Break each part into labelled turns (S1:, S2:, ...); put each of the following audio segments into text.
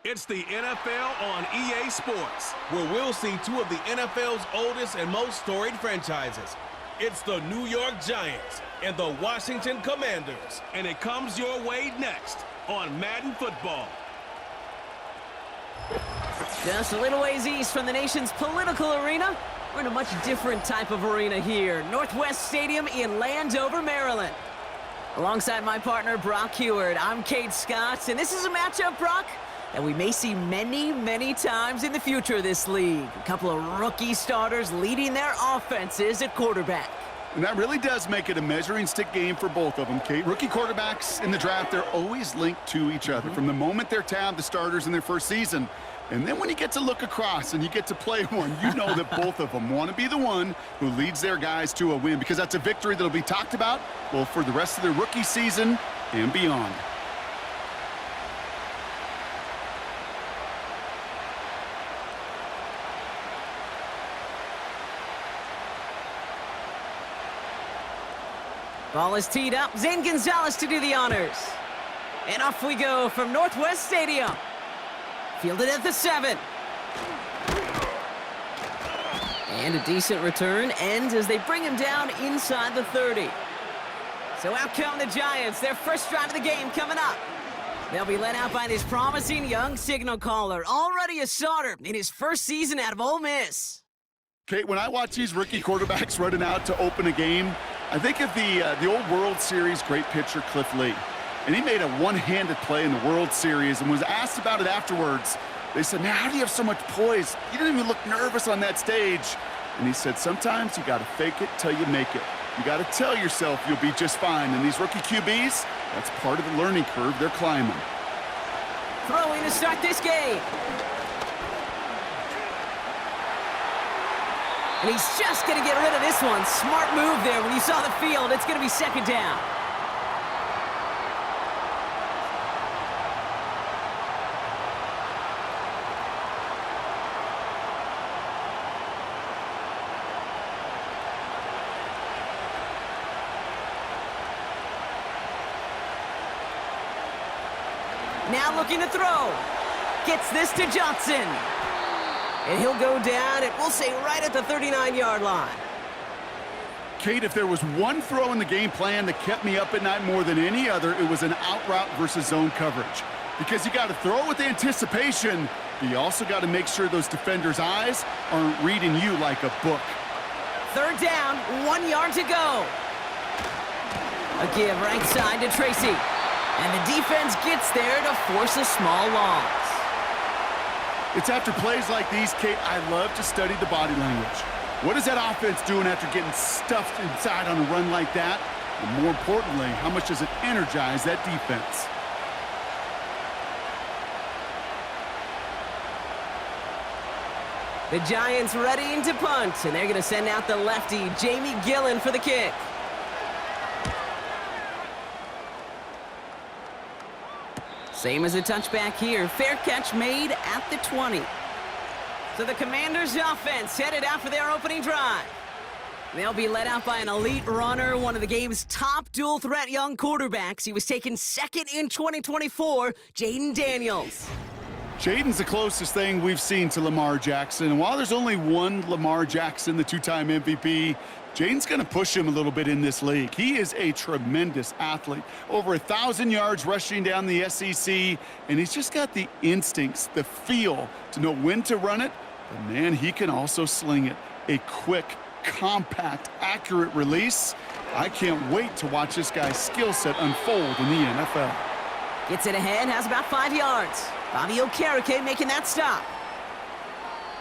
S1: It's the NFL on EA Sports,
S2: where we'll see two of the NFL's oldest and most storied franchises. It's the New York Giants and the Washington Commanders.
S1: And it comes your way next on Madden Football.
S3: Just a little ways east from the nation's political arena, we're in a much different type of arena here. Northwest Stadium in Landover, Maryland. Alongside my partner, Brock Heward, I'm Kate Scott, and this is a matchup, Brock, that we may see many, many times in the future of this league. A couple of rookie starters leading their offenses at quarterback.
S4: And that really does make it a measuring stick game for both of them, Kate. Rookie quarterbacks in the draft, they're always linked to each other from the moment they're tabbed the starters in their first season. And then when you get to look across and you get to play one, you know that both of them want to be the one who leads their guys to a win, because that's a victory that'll be talked about, well, for the rest of their rookie season and beyond.
S3: Ball is teed up. Zane Gonzalez to do the honors. And off we go from Northwest Stadium. Fielded at the 7. And a decent return ends as they bring him down inside the 30. So out come the Giants. Their first drive of the game coming up. They'll be led out by this promising young signal caller. Already a starter in his first season out of Ole Miss.
S4: Kate, when I watch these rookie quarterbacks running out to open a game, I think of the old World Series great pitcher Cliff Lee. And he made a one-handed play in the World Series and was asked about it afterwards. They said, "Man, how do you have so much poise? You didn't even look nervous on that stage." And he said, "Sometimes you got to fake it till you make it. You got to tell yourself you'll be just fine." And these rookie QBs, that's part of the learning curve they're climbing.
S3: Throwing to start this game. And he's just going to get rid of this one. Smart move there when you saw the field. It's going to be second down. Now looking to throw. Gets this to Jaxson. And he'll go down, and we'll say right at the 39-yard line.
S4: Kate, if there was one throw in the game plan that kept me up at night more than any other, it was an out route versus zone coverage. Because you got to throw with anticipation, but you also got to make sure those defenders' eyes aren't reading you like a book.
S3: Third down, 1 yard to go. A give right side to Tracy. And the defense gets there to force a small loss.
S4: It's after plays like these, Kate, I love to study the body language. What is that offense doing after getting stuffed inside on a run like that? And more importantly, how much does it energize that defense?
S3: The Giants readying to punt, and they're going to send out the lefty, Jamie Gillen, for the kick. Same as a touchback here. Fair catch made at the 20. So the Commanders' offense headed out for their opening drive. They'll be led out by an elite runner, one of the game's top dual-threat young quarterbacks. He was taken second in 2024, Jayden Daniels.
S4: Jayden's the closest thing we've seen to Lamar Jackson. And while there's only one Lamar Jackson, the two-time MVP, Jayden's going to push him a little bit in this league. He is a tremendous athlete. Over 1,000 yards rushing down the SEC, and he's just got the instincts, the feel to know when to run it. But, man, he can also sling it. A quick, compact, accurate release. I can't wait to watch this guy's skill set unfold in the NFL.
S3: Gets it ahead, has about 5 yards. Bobby Okereke making that stop.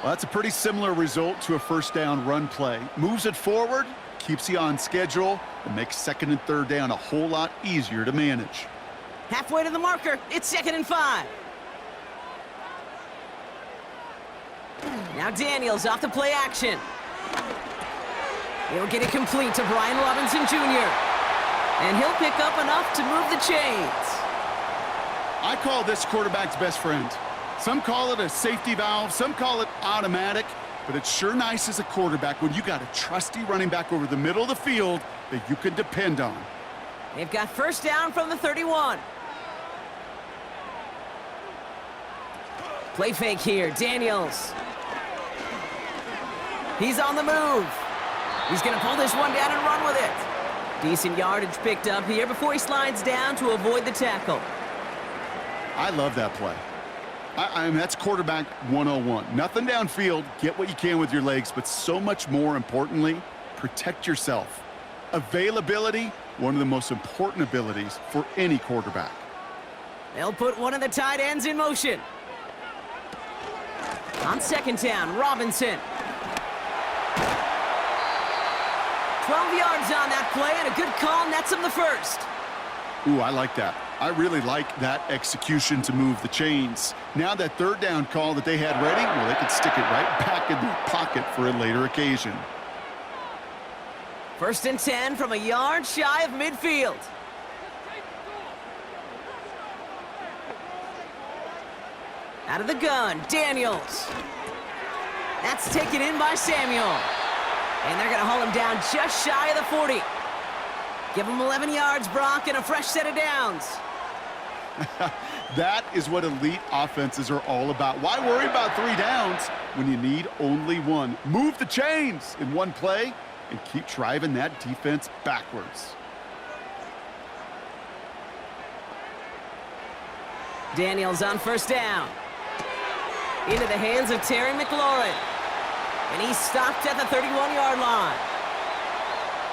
S4: Well, that's a pretty similar result to a first down run play. Moves it forward, keeps you on schedule, and makes second and third down a whole lot easier to manage.
S3: Halfway to the marker, it's 2nd and 5. Now Daniels off the play action. He'll get it complete to Brian Robinson Jr. And he'll pick up enough to move the chains.
S4: I call this quarterback's best friend. Some call it a safety valve, some call it automatic, but it's sure nice as a quarterback when you got a trusty running back over the middle of the field that you can depend on.
S3: They've got first down from the 31. Play fake here, Daniels. He's on the move. He's going to pull this one down and run with it. Decent yardage picked up here before he slides down to avoid the tackle.
S4: I love that play. I mean, that's quarterback 101. Nothing downfield, get what you can with your legs, but so much more importantly, protect yourself. Availability, one of the most important abilities for any quarterback.
S3: They'll put one of the tight ends in motion. On second down, Robinson. 12 yards on that play, and a good call nets him the first.
S4: Ooh, I like that. I really like that execution to move the chains. Now that third down call that they had ready, well, they could stick it right back in their pocket for a later occasion.
S3: 1st and 10 from a yard shy of midfield. Out of the gun, Daniels. That's taken in by Samuel. And they're going to haul him down just shy of the 40. Give him 11 yards, Brock, and a fresh set of downs.
S4: That is what elite offenses are all about. Why worry about 3 downs when you need only 1? Move the chains in one play and keep driving that defense backwards.
S3: Daniels on 1st down. Into the hands of Terry McLaurin. And he's stopped at the 31-yard line.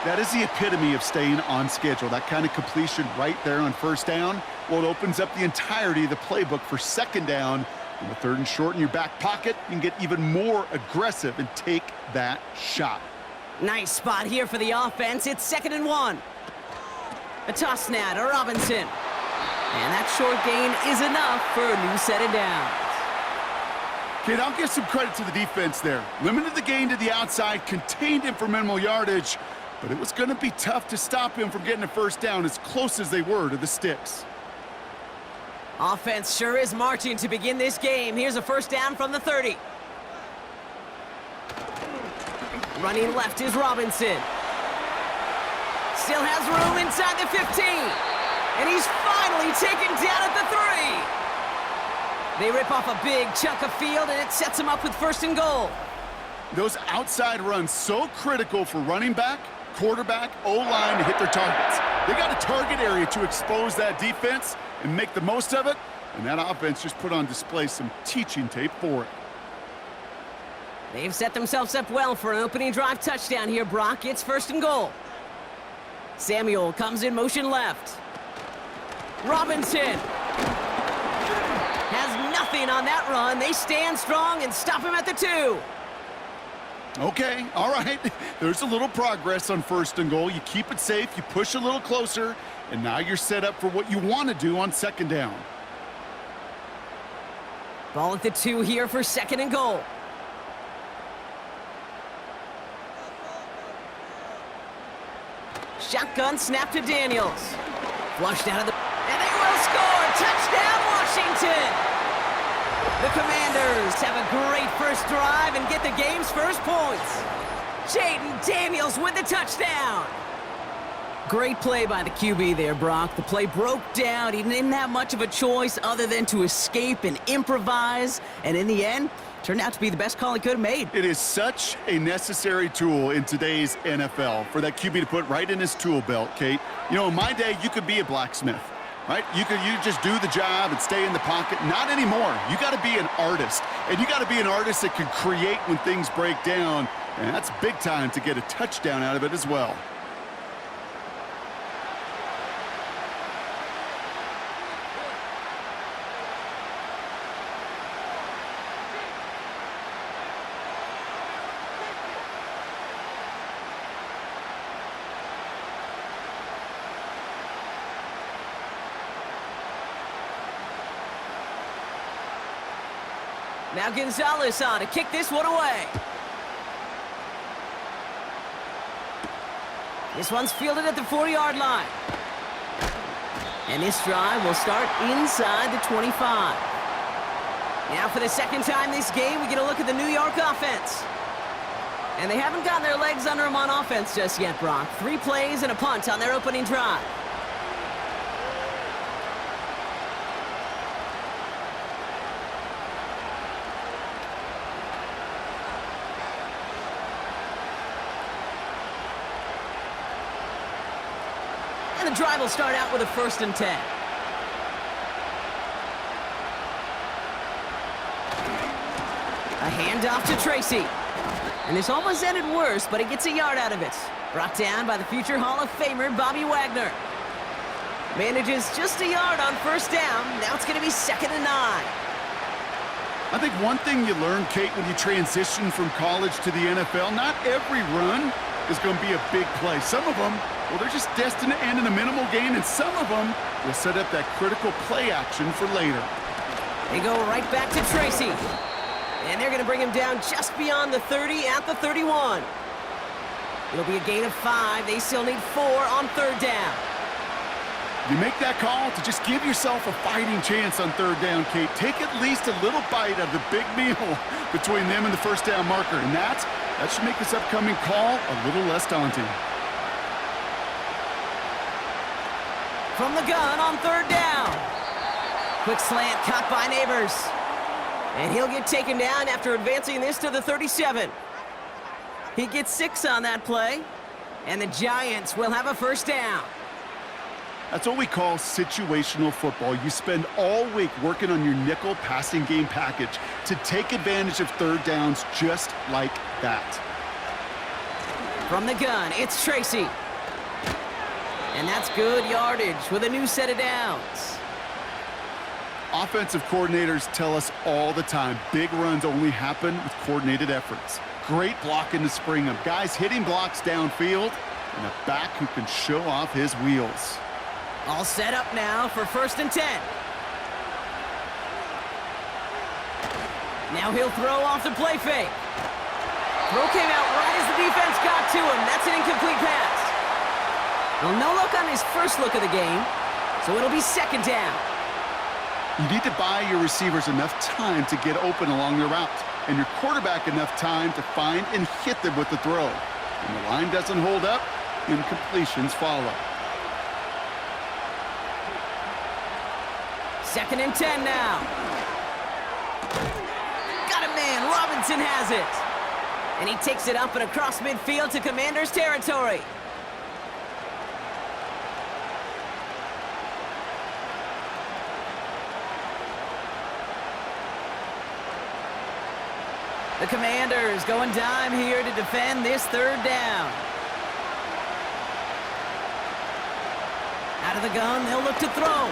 S4: That is the epitome of staying on schedule. That kind of completion right there on 1st down. Well, it opens up the entirety of the playbook for 2nd down. And with 3rd and short in your back pocket, you can get even more aggressive and take that shot.
S3: Nice spot here for the offense. It's 2nd and 1. A toss now to Robinson. And that short gain is enough for a new set of downs.
S4: Kid, I'll give some credit to the defense there. Limited the gain to the outside, contained him for minimal yardage, but it was going to be tough to stop him from getting a 1st down as close as they were to the sticks.
S3: Offense sure is marching to begin this game. Here's a 1st down from the 30. Running left is Robinson. Still has room inside the 15. And he's finally taken down at the 3. They rip off a big chunk of field, and it sets them up with 1st and goal.
S4: Those outside runs so critical for running back, quarterback, O-line to hit their targets. They got a target area to expose that defense and make the most of it, and that offense just put on display some teaching tape for it.
S3: They've set themselves up well for an opening drive touchdown here, Brock. It's 1st and goal. Samuel comes in motion left. Robinson has nothing on that run. They stand strong and stop him at the 2.
S4: Okay, all right. There's a little progress on 1st and goal. You keep it safe, you push a little closer, and now you're set up for what you want to do on 2nd down.
S3: Ball at the 2 here for 2nd and goal. Shotgun snap to Daniels. Flushed out of the... And they will score! Touchdown, Washington! The Commanders have a great first drive and get the game's first points. Jaden Daniels with the touchdown. Great play by the QB there, Brock. The play broke down. He didn't have much of a choice other than to escape and improvise. And in the end, turned out to be the best call he could have made.
S4: It is such a necessary tool in today's NFL for that QB to put right in his tool belt, Kate. You know, in my day, you could be a blacksmith, right? You just do the job and stay in the pocket. Not anymore. You got to be an artist, and you got to be an artist that can create when things break down, and that's big time to get a touchdown out of it as well.
S3: Now Gonzalez on to kick this one away. This one's fielded at the 40-yard line. And this drive will start inside the 25. Now for the 2nd time this game, we get a look at the New York offense. And they haven't gotten their legs under them on offense just yet, Brock. 3 plays and a punt on their opening drive. And the drive will start out with a 1st and 10. A handoff to Tracy. And this almost ended worse, but he gets a yard out of it. Brought down by the future Hall of Famer, Bobby Wagner. Manages just a yard on 1st down. Now it's going to be 2nd and 9.
S4: I think one thing you learn, Kate, when you transition from college to the NFL, not every run is going to be a big play. Some of them, well, they're just destined to end in a minimal gain, and some of them will set up that critical play action for later.
S3: They go right back to Tracy. And they're going to bring him down just beyond the 30 at the 31. It'll be a gain of 5. They still need 4 on 3rd down.
S4: You make that call to just give yourself a fighting chance on 3rd down, Kate. Take at least a little bite of the big meal between them and the 1st down marker. And that should make this upcoming call a little less daunting.
S3: From the gun on 3rd down. Quick slant caught by Neighbors. And he'll get taken down after advancing this to the 37. He gets 6 on that play. And the Giants will have a 1st down.
S4: That's what we call situational football. You spend all week working on your nickel passing game package to take advantage of 3rd downs just like that.
S3: From the gun, it's Tracy. And that's good yardage with a new set of downs.
S4: Offensive coordinators tell us all the time, big runs only happen with coordinated efforts. Great blocking to spring them. Guys hitting blocks downfield, and a back who can show off his wheels.
S3: All set up now for 1st and 10. Now he'll throw off the play fake. Throw came out right as the defense got to him. That's an incomplete pass. Well, no look on his first look of the game, so it'll be 2nd down.
S4: You need to buy your receivers enough time to get open along their route, and your quarterback enough time to find and hit them with the throw. When the line doesn't hold up, incompletions follow.
S3: 2nd and 10 now. Got a man. Robinson has it. And he takes it up and across midfield to Commanders territory. The Commanders going dime here to defend this 3rd down. Out of the gun, they'll look to throw.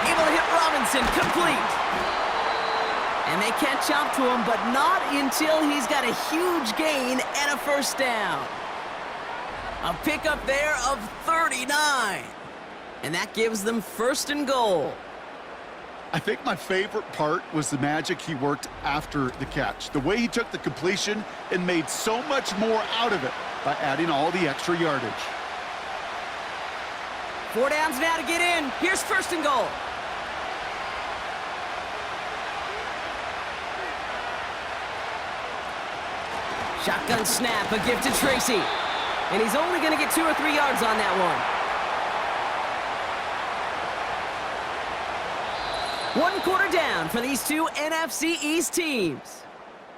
S3: Able to hit Robinson, complete. And they catch up to him, but not until he's got a huge gain and a 1st down. A pickup there of 39. And that gives them 1st and goal.
S4: I think my favorite part was the magic he worked after the catch. The way he took the completion and made so much more out of it by adding all the extra yardage.
S3: 4 downs now to get in. Here's 1st and goal. Shotgun snap, a gift to Tracy. And he's only going to get 2 or 3 yards on that one. 1 quarter down for these two NFC East teams.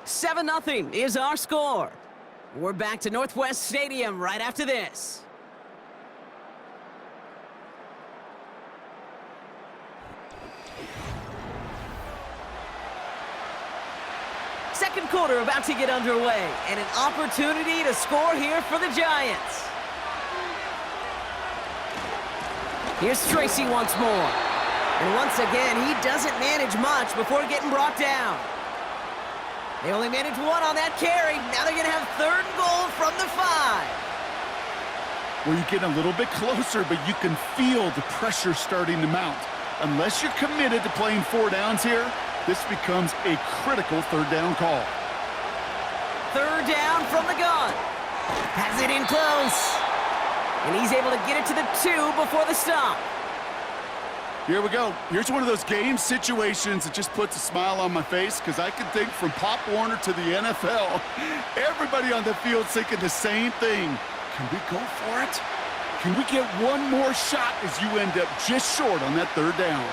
S3: 7-0 is our score. We're back to Northwest Stadium right after this. Second quarter about to get underway, and an opportunity to score here for the Giants. Here's Tracy once more. And once again, he doesn't manage much before getting brought down. They only managed 1 on that carry. Now they're going to have 3rd and goal from the 5.
S4: Well, you get a little bit closer, but you can feel the pressure starting to mount. Unless you're committed to playing 4 downs here, this becomes a critical 3rd down call.
S3: 3rd down from the gun. Has it in close. And he's able to get it to the 2 before the stop.
S4: Here we go. Here's one of those game situations that just puts a smile on my face, because I can think from Pop Warner to the NFL, everybody on the field thinking the same thing. Can we go for it? Can we get one more shot as you end up just short on that 3rd down?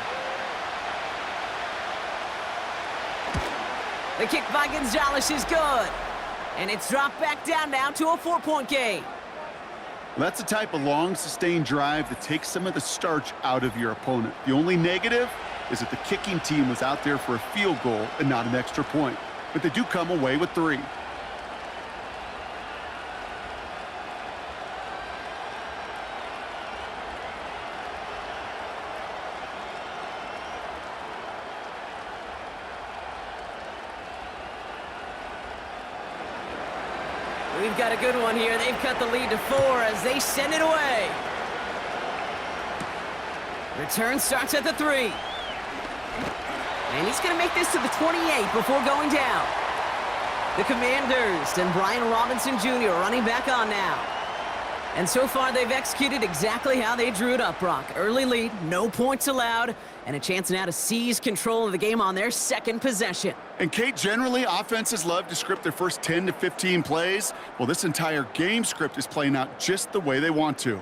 S3: The kick by Gonzalez is good. And it's dropped back down now to a 4-point game.
S4: Well, that's the type of long, sustained drive that takes some of the starch out of your opponent. The only negative is that the kicking team was out there for a field goal and not an extra point. But they do come away with 3.
S3: We've got a good one here. They've cut the lead to 4 as they send it away. Return starts at the 3. And he's going to make this to the 28 before going down. The Commanders and Brian Robinson Jr. running back on now. And so far, they've executed exactly how they drew it up, Brock. Early lead, no points allowed, and a chance now to seize control of the game on their second possession.
S4: And, Kate, generally, offenses love to script their first 10 to 15 plays. Well, this entire game script is playing out just the way they want to.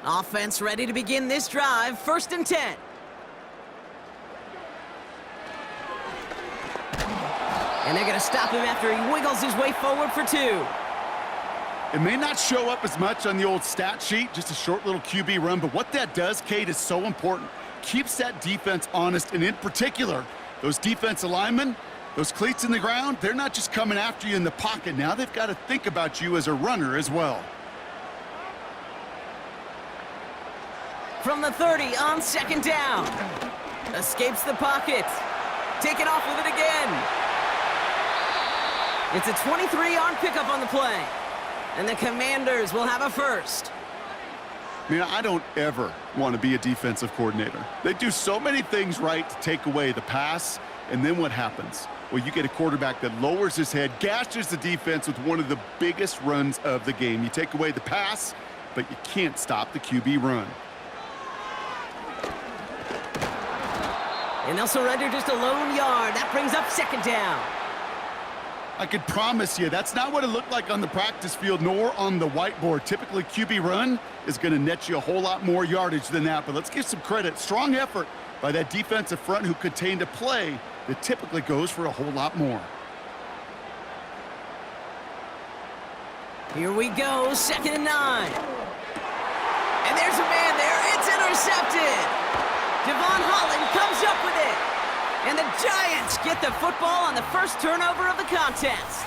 S3: Offense ready to begin this drive. 1st and 10. And they're going to stop him after he wiggles his way forward for 2.
S4: It may not show up as much on the old stat sheet, just a short little QB run, but what that does, Kate, is so important. Keeps that defense honest, and in particular, those defensive linemen, those cleats in the ground, they're not just coming after you in the pocket. Now they've got to think about you as a runner as well.
S3: From the 30 on 2nd down. Escapes the pocket. Taken off with it again. It's a 23-yard pickup on the play. And the Commanders will have a 1st.
S4: Man, I don't ever want to be a defensive coordinator. They do so many things right to take away the pass, and then what happens? Well, you get a quarterback that lowers his head, gashes the defense with one of the biggest runs of the game. You take away the pass, but you can't stop the QB run.
S3: And they'll surrender just a lone yard. That brings up 2nd down.
S4: I could promise you that's not what it looked like on the practice field nor on the whiteboard. Typically, QB run is going to net you a whole lot more yardage than that. But let's give some credit. Strong effort by that defensive front who contained a play that typically goes for a whole lot more.
S3: Here we go, 2nd and 9. And there's a man there. It's intercepted. Devon Holland comes up with it. And the Giants get the football on the first turnover of the contest.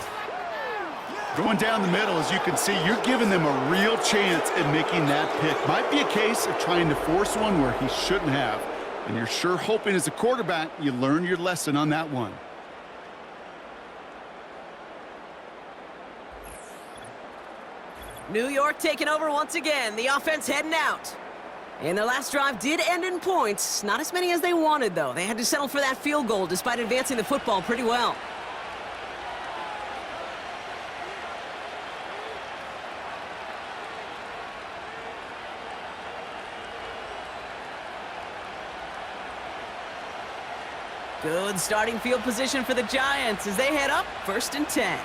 S4: Going down the middle, as you can see, you're giving them a real chance at making that pick. Might be a case of trying to force one where he shouldn't have. And you're sure hoping as a quarterback you learn your lesson on that one.
S3: New York taking over once again. The offense heading out. And their last drive did end in points. Not as many as they wanted, though. They had to settle for that field goal despite advancing the football pretty well. Good starting field position for the Giants as they head up 1st and 10.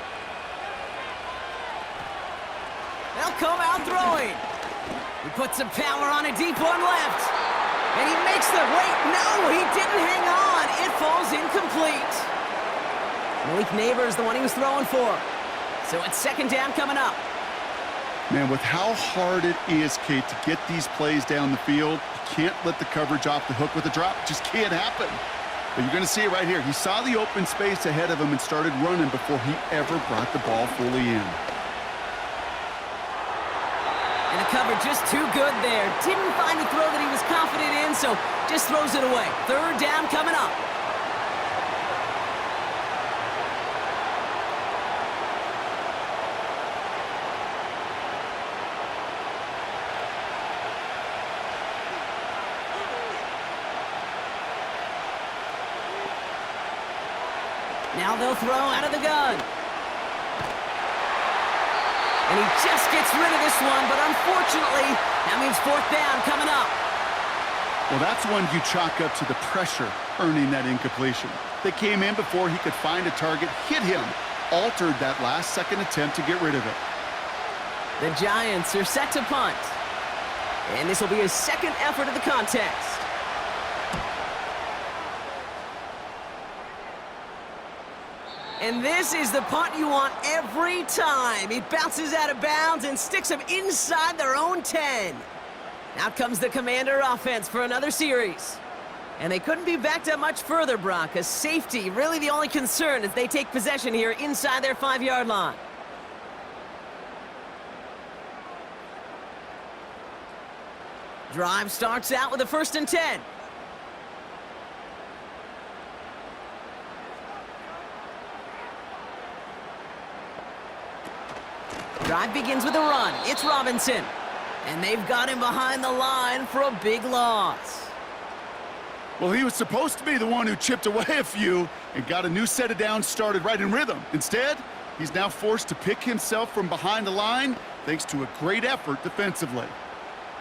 S3: They'll come out throwing. He puts some power on a deep one left. And he makes the wait. No, he didn't hang on. It falls incomplete. Malik Neighbors, the one he was throwing for. So it's 2nd down coming up.
S4: Man, with how hard it is, Kate, to get these plays down the field, you can't let the coverage off the hook with a drop. It just can't happen. But you're going to see it right here. He saw the open space ahead of him and started running before he ever brought the ball fully in.
S3: And the cover just too good there. Didn't find a throw that he was confident in, so just throws it away. 3rd down coming up. Now they'll throw out of the gun. And he just gets rid of this one, but unfortunately, that means 4th down coming up.
S4: Well, that's one you chalk up to the pressure earning that incompletion. They came in before he could find a target, hit him, altered that last-second attempt to get rid of it.
S3: The Giants are set to punt. And this will be his 2nd effort of the contest. And this is the punt you want every time. It bounces out of bounds and sticks them inside their own 10. Out comes the Commander offense for another series. And they couldn't be backed up much further, Brock, as safety really the only concern as they take possession here inside their 5-yard line. Drive starts out with a 1st and 10. Drive begins with a run. It's Robinson. And they've got him behind the line for a big loss.
S4: Well, he was supposed to be the one who chipped away a few and got a new set of downs started right in rhythm. Instead, he's now forced to pick himself from behind the line thanks to a great effort defensively.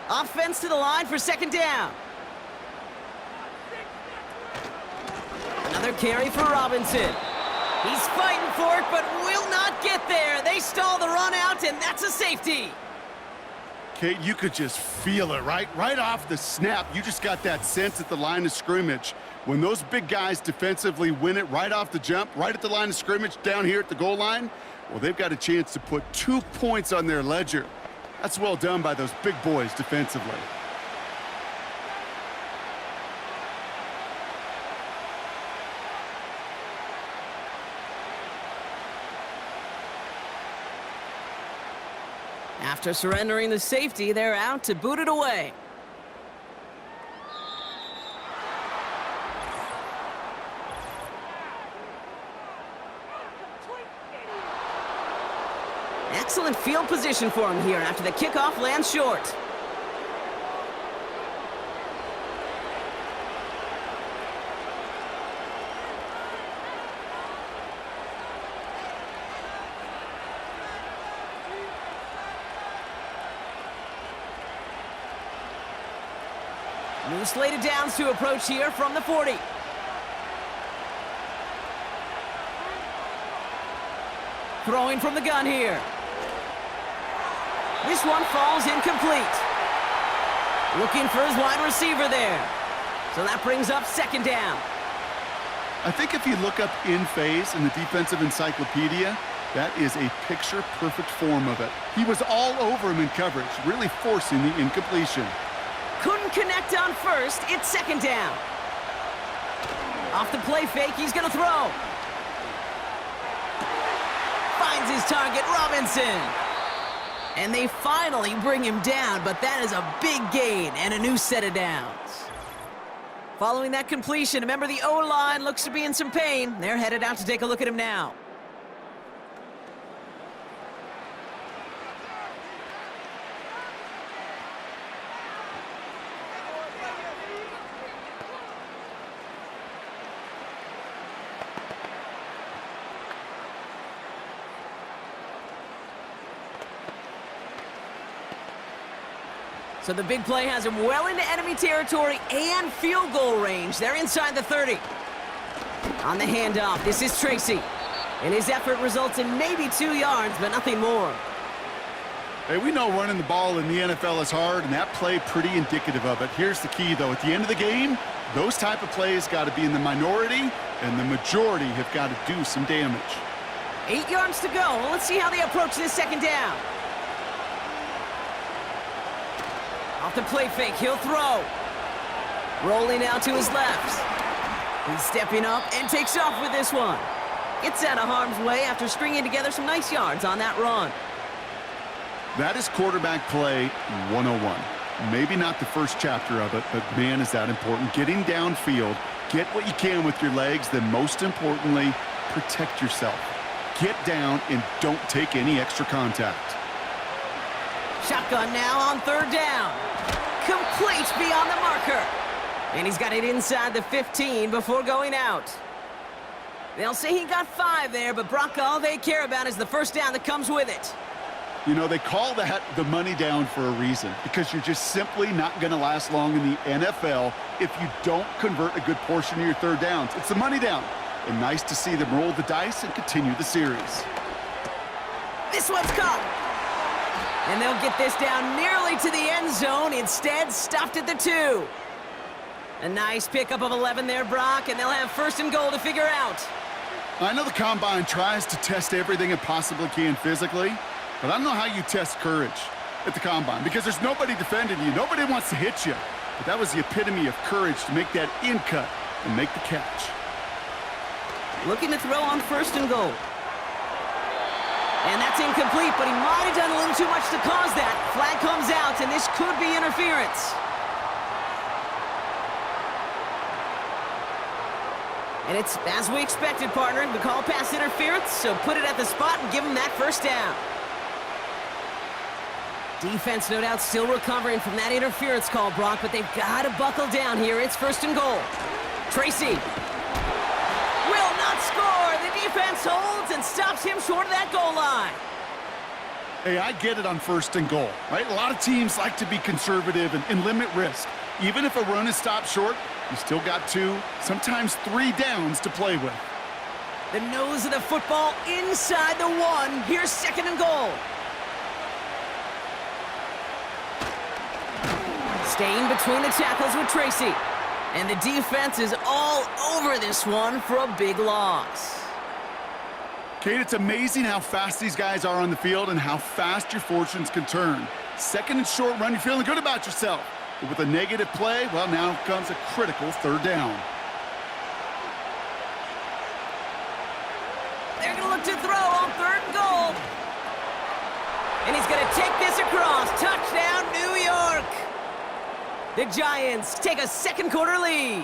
S3: Offense to the line for 2nd down. Another carry for Robinson. He's fighting for it, but will not get there. They stall the run out, and that's a safety.
S4: Kate, you could just feel it, right? Right off the snap, you just got that sense at the line of scrimmage. When those big guys defensively win it right off the jump, right at the line of scrimmage, down here at the goal line, well, they've got a chance to put 2 points on their ledger. That's well done by those big boys defensively.
S3: After surrendering the safety, they're out to boot it away. Excellent field position for him here after the kickoff lands short. New slated downs to approach here from the 40. Throwing from the gun here. This one falls incomplete. Looking for his wide receiver there. So that brings up 2nd down.
S4: I think if you look up in phase in the defensive encyclopedia, that is a picture-perfect form of it. He was all over him in coverage, really forcing the incompletion.
S3: Couldn't connect on 1st. It's 2nd down. Off the play fake, he's going to throw. Finds his target, Robinson. And they finally bring him down, but that is a big gain and a new set of downs. Following that completion, remember the O-line looks to be in some pain. They're headed out to take a look at him now. So the big play has him well into enemy territory and field goal range. They're inside the 30. On the handoff, this is Tracy. And his effort results in maybe 2 yards, but nothing more.
S4: Hey, we know running the ball in the NFL is hard, and that play pretty indicative of it. Here's the key, though. At the end of the game, those type of plays got to be in the minority, and the majority have got to do some damage.
S3: 8 yards to go. Well, let's see how they approach this 2nd down. Off the play fake, he'll throw. Rolling out to his left. He's stepping up and takes off with this one. Gets out of harm's way after stringing together some nice yards on that run.
S4: That is quarterback play 101. Maybe not the first chapter of it, but man, is that important. Getting downfield, get what you can with your legs, then most importantly, protect yourself. Get down and don't take any extra contact.
S3: Shotgun now on 3rd down. Complete beyond the marker. And he's got it inside the 15 before going out. They'll say he got 5 there, but Brock, all they care about is the 1st down that comes with it.
S4: You know, they call that the money down for a reason, because you're just simply not going to last long in the NFL if you don't convert a good portion of your 3rd downs. It's the money down. And nice to see them roll the dice and continue the series.
S3: This one's caught. And they'll get this down nearly to the end zone. Instead, stopped at the 2. A nice pickup of 11 there, Brock, and they'll have 1st and goal to figure out.
S4: I know the Combine tries to test everything it possibly can physically, but I don't know how you test courage at the Combine because there's nobody defending you. Nobody wants to hit you. But that was the epitome of courage to make that in cut and make the catch.
S3: Looking to throw on 1st and goal. And that's incomplete, but he might have done a little too much to cause that. Flag comes out, and this could be interference. And it's as we expected, partner. The call pass interference, so put it at the spot and give him that 1st down. Defense, no doubt, still recovering from that interference call, Brock, but they've got to buckle down here. It's 1st and goal. Tracy will not score. The defense holds and stops him short of that goal line.
S4: Hey, I get it on 1st and goal, right? A lot of teams like to be conservative and limit risk. Even if a run is stopped short, you still got 2, sometimes 3 downs to play with.
S3: The nose of the football inside the 1. Here's 2nd and goal. Staying between the tackles with Tracy. And the defense is all over this one for a big loss.
S4: Kate, it's amazing how fast these guys are on the field and how fast your fortunes can turn. 2nd and short run, you're feeling good about yourself. But with a negative play, well, now comes a critical 3rd down.
S3: They're going to look to throw on 3rd and goal. And he's going to take this across. Touchdown, New York. The Giants take a 2nd quarter lead.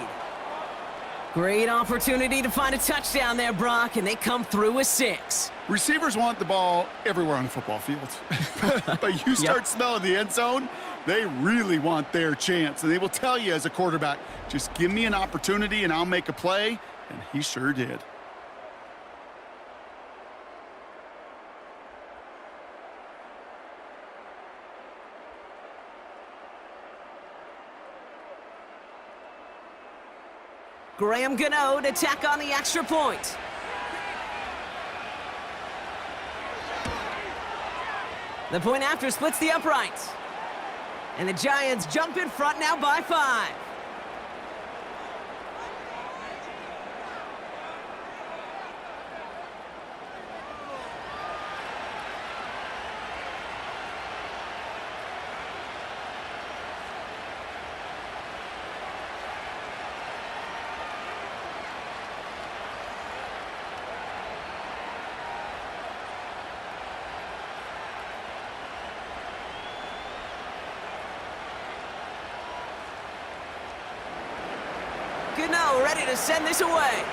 S3: Great opportunity to find a touchdown there, Brock, and they come through with 6.
S4: Receivers want the ball everywhere on the football field. But you start smelling the end zone, they really want their chance. And they will tell you as a quarterback, just give me an opportunity and I'll make a play. And he sure did.
S3: Graham Gano to tack on the extra point. The point after splits the uprights. And the Giants jump in front now by 5. Gano ready to send this away.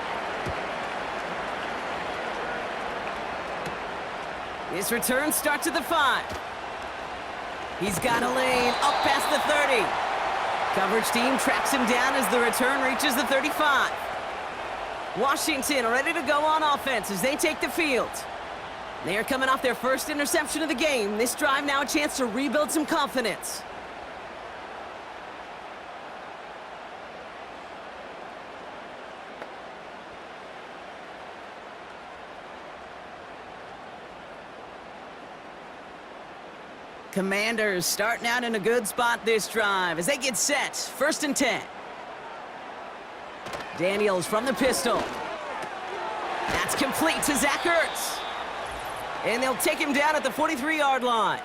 S3: His return starts at the 5. He's got a lane up past the 30. Coverage team tracks him down as the return reaches the 35. Washington ready to go on offense as they take the field. They are coming off their first interception of the game. This drive now a chance to rebuild some confidence. Commanders starting out in a good spot this drive as they get set. 1st and 10. Daniels from the pistol. That's complete to Zach Ertz. And they'll take him down at the 43-yard line.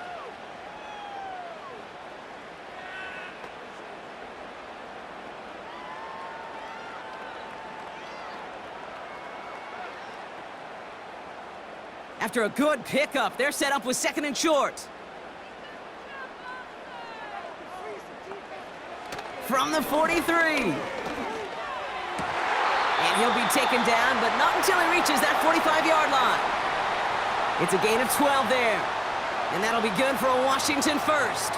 S3: After a good pickup, they're set up with 2nd and short. From the 43. And he'll be taken down, but not until he reaches that 45-yard line. It's a gain of 12 there. And that'll be good for a Washington 1st.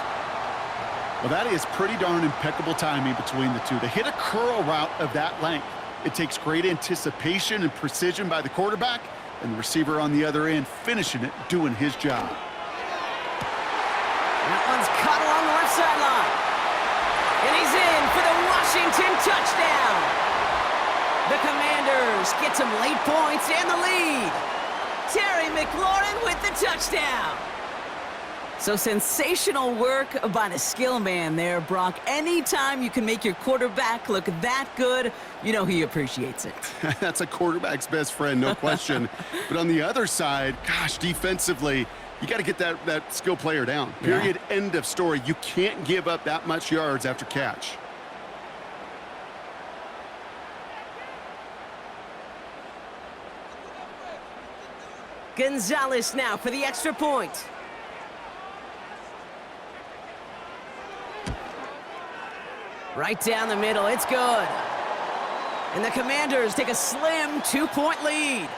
S4: Well, that is pretty darn impeccable timing between the two. They hit a curl route of that length. It takes great anticipation and precision by the quarterback, and the receiver on the other end finishing it, doing his job.
S3: That one's caught along the left sideline. And he's in for the Washington touchdown. The Commanders get some late points and the lead. Terry McLaurin with the touchdown. So sensational work by the skill man there, Brock. Anytime you can make your quarterback look that good, you know he appreciates it.
S4: That's a quarterback's best friend, no question. But on the other side, gosh, defensively, you got to get that skill player down. Period, end of story. You can't give up that much yards after catch.
S3: Gonzalez now for the extra point. Right down the middle, it's good. And the Commanders take a slim 2-point lead.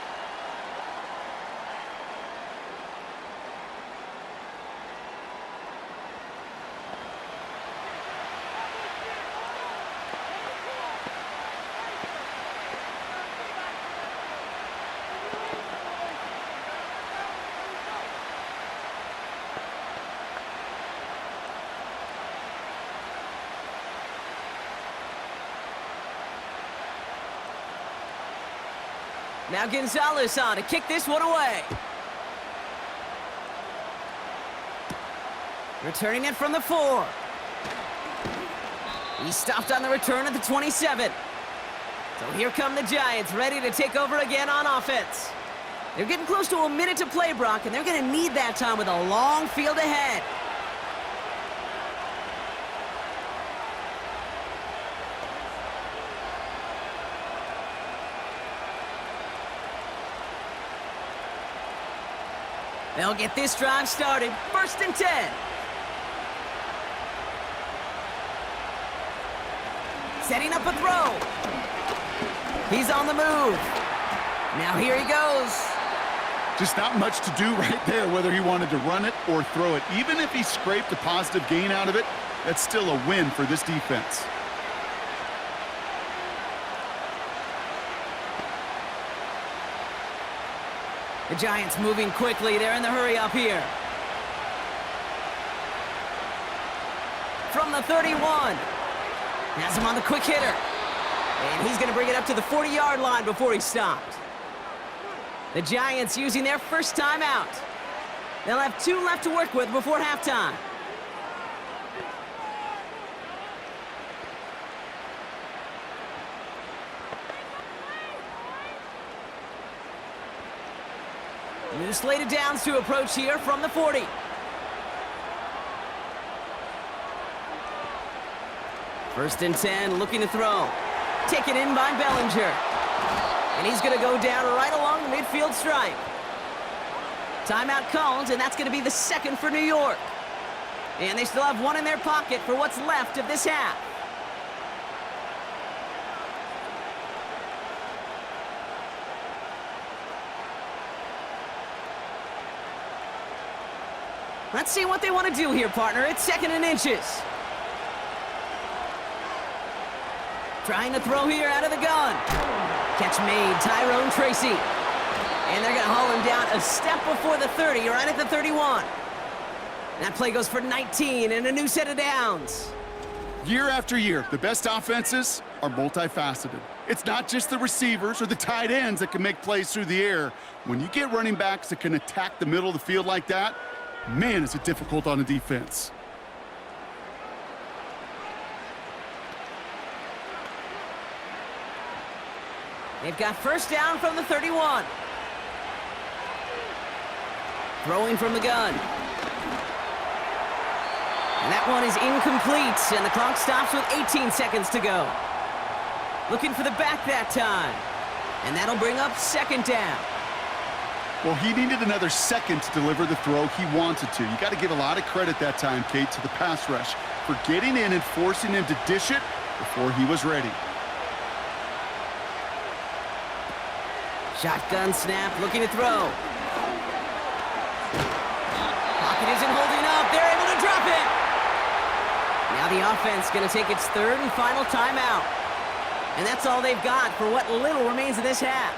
S3: Now Gonzalez on to kick this one away. Returning it from the 4. He stopped on the return at the 27. So here come the Giants, ready to take over again on offense. They're getting close to a minute to play, Brock, and they're going to need that time with a long field ahead. They'll get this drive started. 1st and 10. Setting up a throw. He's on the move. Now here he goes.
S4: Just not much to do right there, whether he wanted to run it or throw it. Even if he scraped a positive gain out of it, that's still a win for this defense.
S3: The Giants moving quickly. They're in the hurry up here. From the 31. Has him on the quick hitter. And he's going to bring it up to the 40-yard line before he stopped. The Giants using their first timeout. They'll have 2 left to work with before halftime. New slated downs to approach here from the 40. First and 10, looking to throw. Taken in by Bellinger. And he's going to go down right along the midfield stripe. Timeout called, and that's going to be the 2nd for New York. And they still have 1 in their pocket for what's left of this half. Let's see what they want to do here, partner. It's 2nd and inches. Trying to throw here out of the gun. Catch made, Tyrone Tracy. And they're going to haul him down a step before the 30, right at the 31. That play goes for 19 and a new set of downs.
S4: Year after year, the best offenses are multifaceted. It's not just the receivers or the tight ends that can make plays through the air. When you get running backs that can attack the middle of the field like that, man, is it difficult on a defense.
S3: They've got first down from the 31. Throwing from the gun. And that one is incomplete, and the clock stops with 18 seconds to go. Looking for the back that time. And that'll bring up 2nd down.
S4: Well, he needed another second to deliver the throw he wanted to. You got to give a lot of credit that time, Kate, to the pass rush for getting in and forcing him to dish it before he was ready.
S3: Shotgun snap, looking to throw. Pocket isn't holding up. They're able to drop it. Now the offense going to take its 3rd and final timeout. And that's all they've got for what little remains of this half.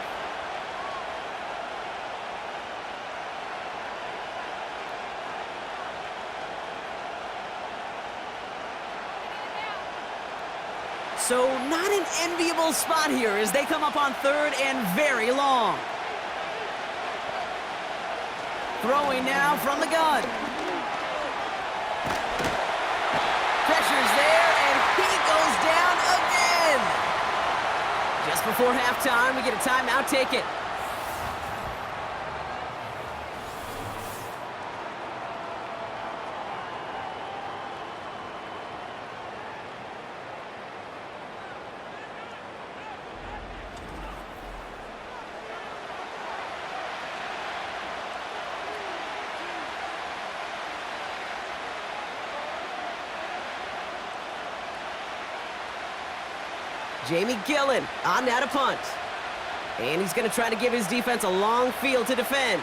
S3: So not an enviable spot here as they come up on 3rd and very long. Throwing now from the gun. touchdown again. Just before halftime, we get a timeout. Take it. Jamie Gillen on now to punt. And he's going to try to give his defense a long field to defend.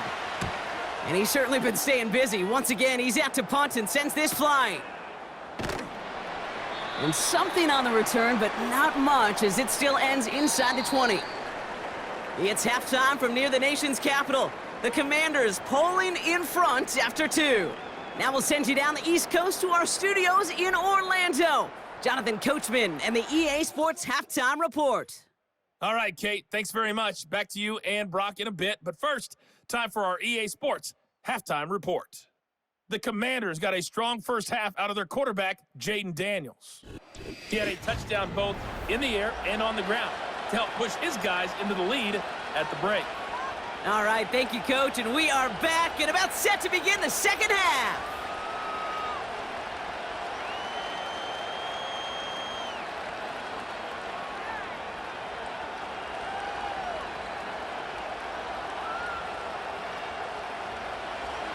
S3: And he's certainly been staying busy. Once again, he's out to punt and sends this flying. And something on the return, but not much, as it still ends inside the 20. It's halftime from near the nation's capital. The Commanders polling in front after 2. Now we'll send you down the East Coast to our studios in Orlando. Jonathan Coachman and the EA Sports Halftime Report.
S5: All right, Kate, thanks very much. Back to you and Brock in a bit. But first, time for our EA Sports Halftime Report. The Commanders got a strong first half out of their quarterback, Jaden Daniels. He had a touchdown both in the air and on the ground to help push his guys into the lead at the break.
S3: All right, thank you, Coach, and we are back and about set to begin the second half.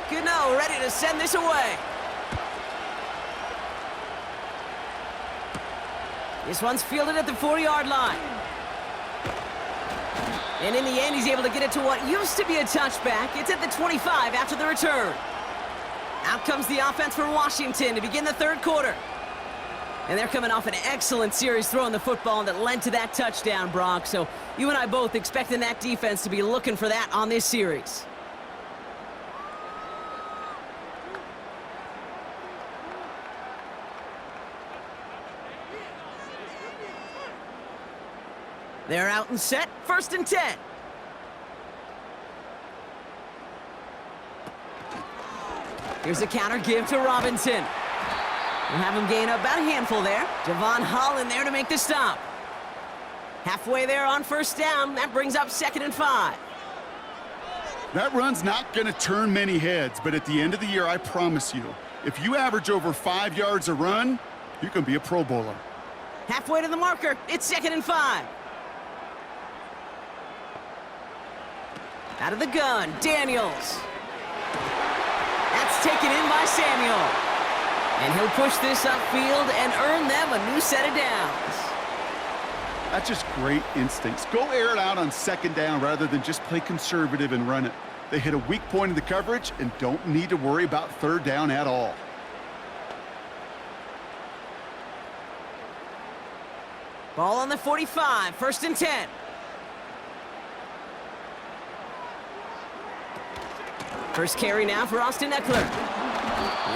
S3: Gano ready to send this away. This one's fielded at the 4-yard line. And in the end, he's able to get it to what used to be a touchback. It's at the 25 after the return. Out comes the offense for Washington to begin the third quarter. And they're coming off an excellent series throwing the football that led to that touchdown, Brock. So you and I both expecting that defense to be looking for that on this series. They're out and set, 1st and 10. Here's a counter give to Robinson. We'll have him gain about a handful there. Javon Holland there to make the stop. Halfway there on 1st down. That brings up 2nd and 5.
S4: That run's not going to turn many heads, but at the end of the year, I promise you, if you average over 5 yards a run, you can be a Pro Bowler.
S3: Halfway to the marker. It's 2nd and 5. Out of the gun, Daniels. That's taken in by Samuel. And he'll push this upfield and earn them a new set of downs.
S4: That's just great instincts. Go air it out on 2nd down rather than just play conservative and run it. They hit a weak point in the coverage and don't need to worry about 3rd down at all.
S3: Ball on the 45, 1st and 10. First carry now for Austin Eckler.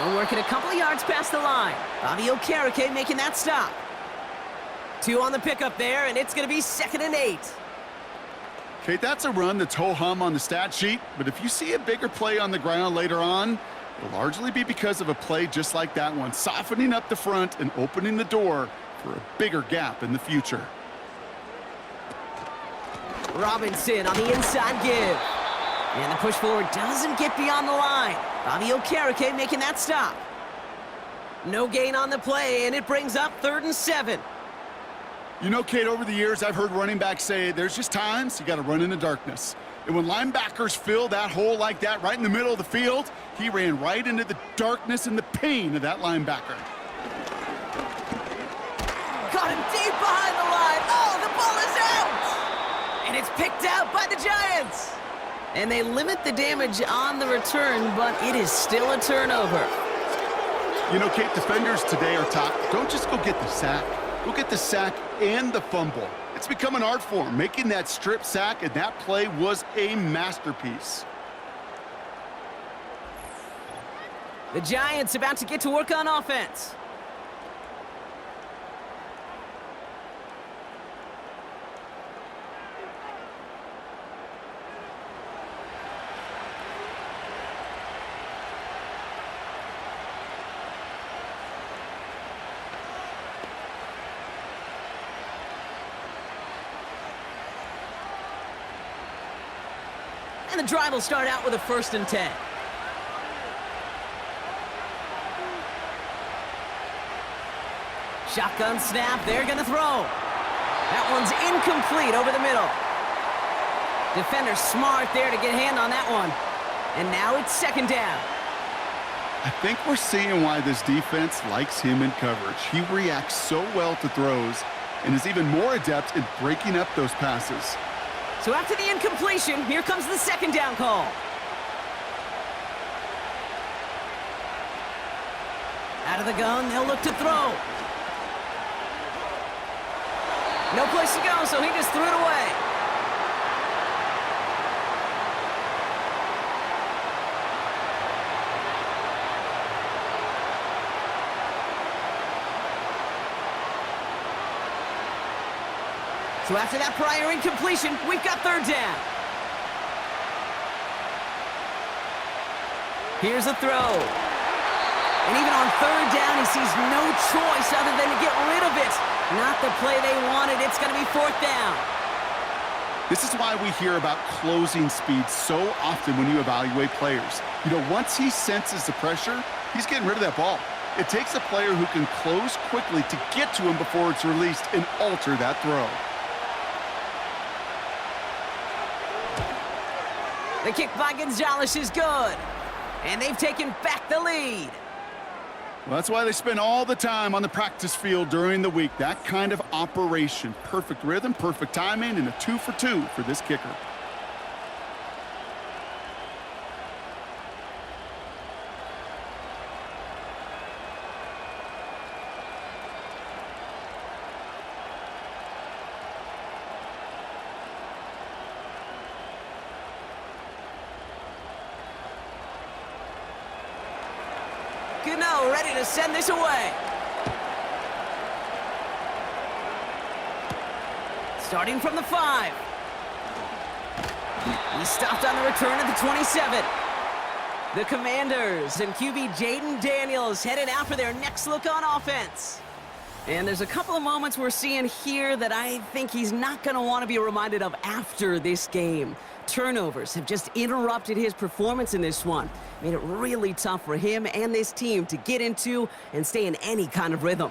S3: He'll work it a couple of yards past the line. Bobby Okereke making that stop. 2 on the pickup there, and it's going to be 2nd and 8.
S4: Kate, that's a run that's ho-hum on the stat sheet, but if you see a bigger play on the ground later on, it'll largely be because of a play just like that one, softening up the front and opening the door for a bigger gap in the future.
S3: Robinson on the inside give. And the push forward doesn't get beyond the line. Bobby Okereke making that stop. No gain on the play, and it brings up 3rd and 7.
S4: You know, Kate, over the years, I've heard running backs say there's just times you got to run in the darkness. And when linebackers fill that hole like that right in the middle of the field, he ran right into the darkness and the pain of that linebacker.
S3: Caught him deep behind the line. Oh, the ball is out! And it's picked out by the Giants. And they limit the damage on the return, but it is still a turnover.
S4: You know, Kate, defenders today are taught, don't just go get the sack. Go get the sack and the fumble. It's become an art form, making that strip sack, and that play was a masterpiece.
S3: The Giants about to get to work on offense. And the drive will start out with a 1st and 10. Shotgun snap, they're gonna throw. That one's incomplete over the middle. Defender smart there to get a hand on that one. And now it's 2nd down.
S4: I think we're seeing why this defense likes him in coverage. He reacts so well to throws and is even more adept at breaking up those passes.
S3: So after the incompletion, here comes the 2nd down call. Out of the gun, they'll look to throw. No place to go, so he just threw it away. So after that prior incompletion, we've got 3rd down. Here's a throw. And even on 3rd down, he sees no choice other than to get rid of it. Not the play they wanted. It's going to be 4th down.
S4: This is why we hear about closing speed so often when you evaluate players. You know, once he senses the pressure, he's getting rid of that ball. It takes a player who can close quickly to get to him before it's released and alter that throw.
S3: The kick by Gonzalez is good. And they've taken back the lead.
S4: Well, that's why they spend all the time on the practice field during the week. That kind of operation. Perfect rhythm, perfect timing, and a 2 for 2 for this kicker.
S3: Gano ready to send this away. Starting from the 5. He stopped on the return at the 27. The Commanders and QB Jaden Daniels headed out for their next look on offense. And there's a couple of moments we're seeing here that I think he's not going to want to be reminded of after this game. Turnovers have just interrupted his performance in this one. Made it really tough for him and this team to get into and stay in any kind of rhythm.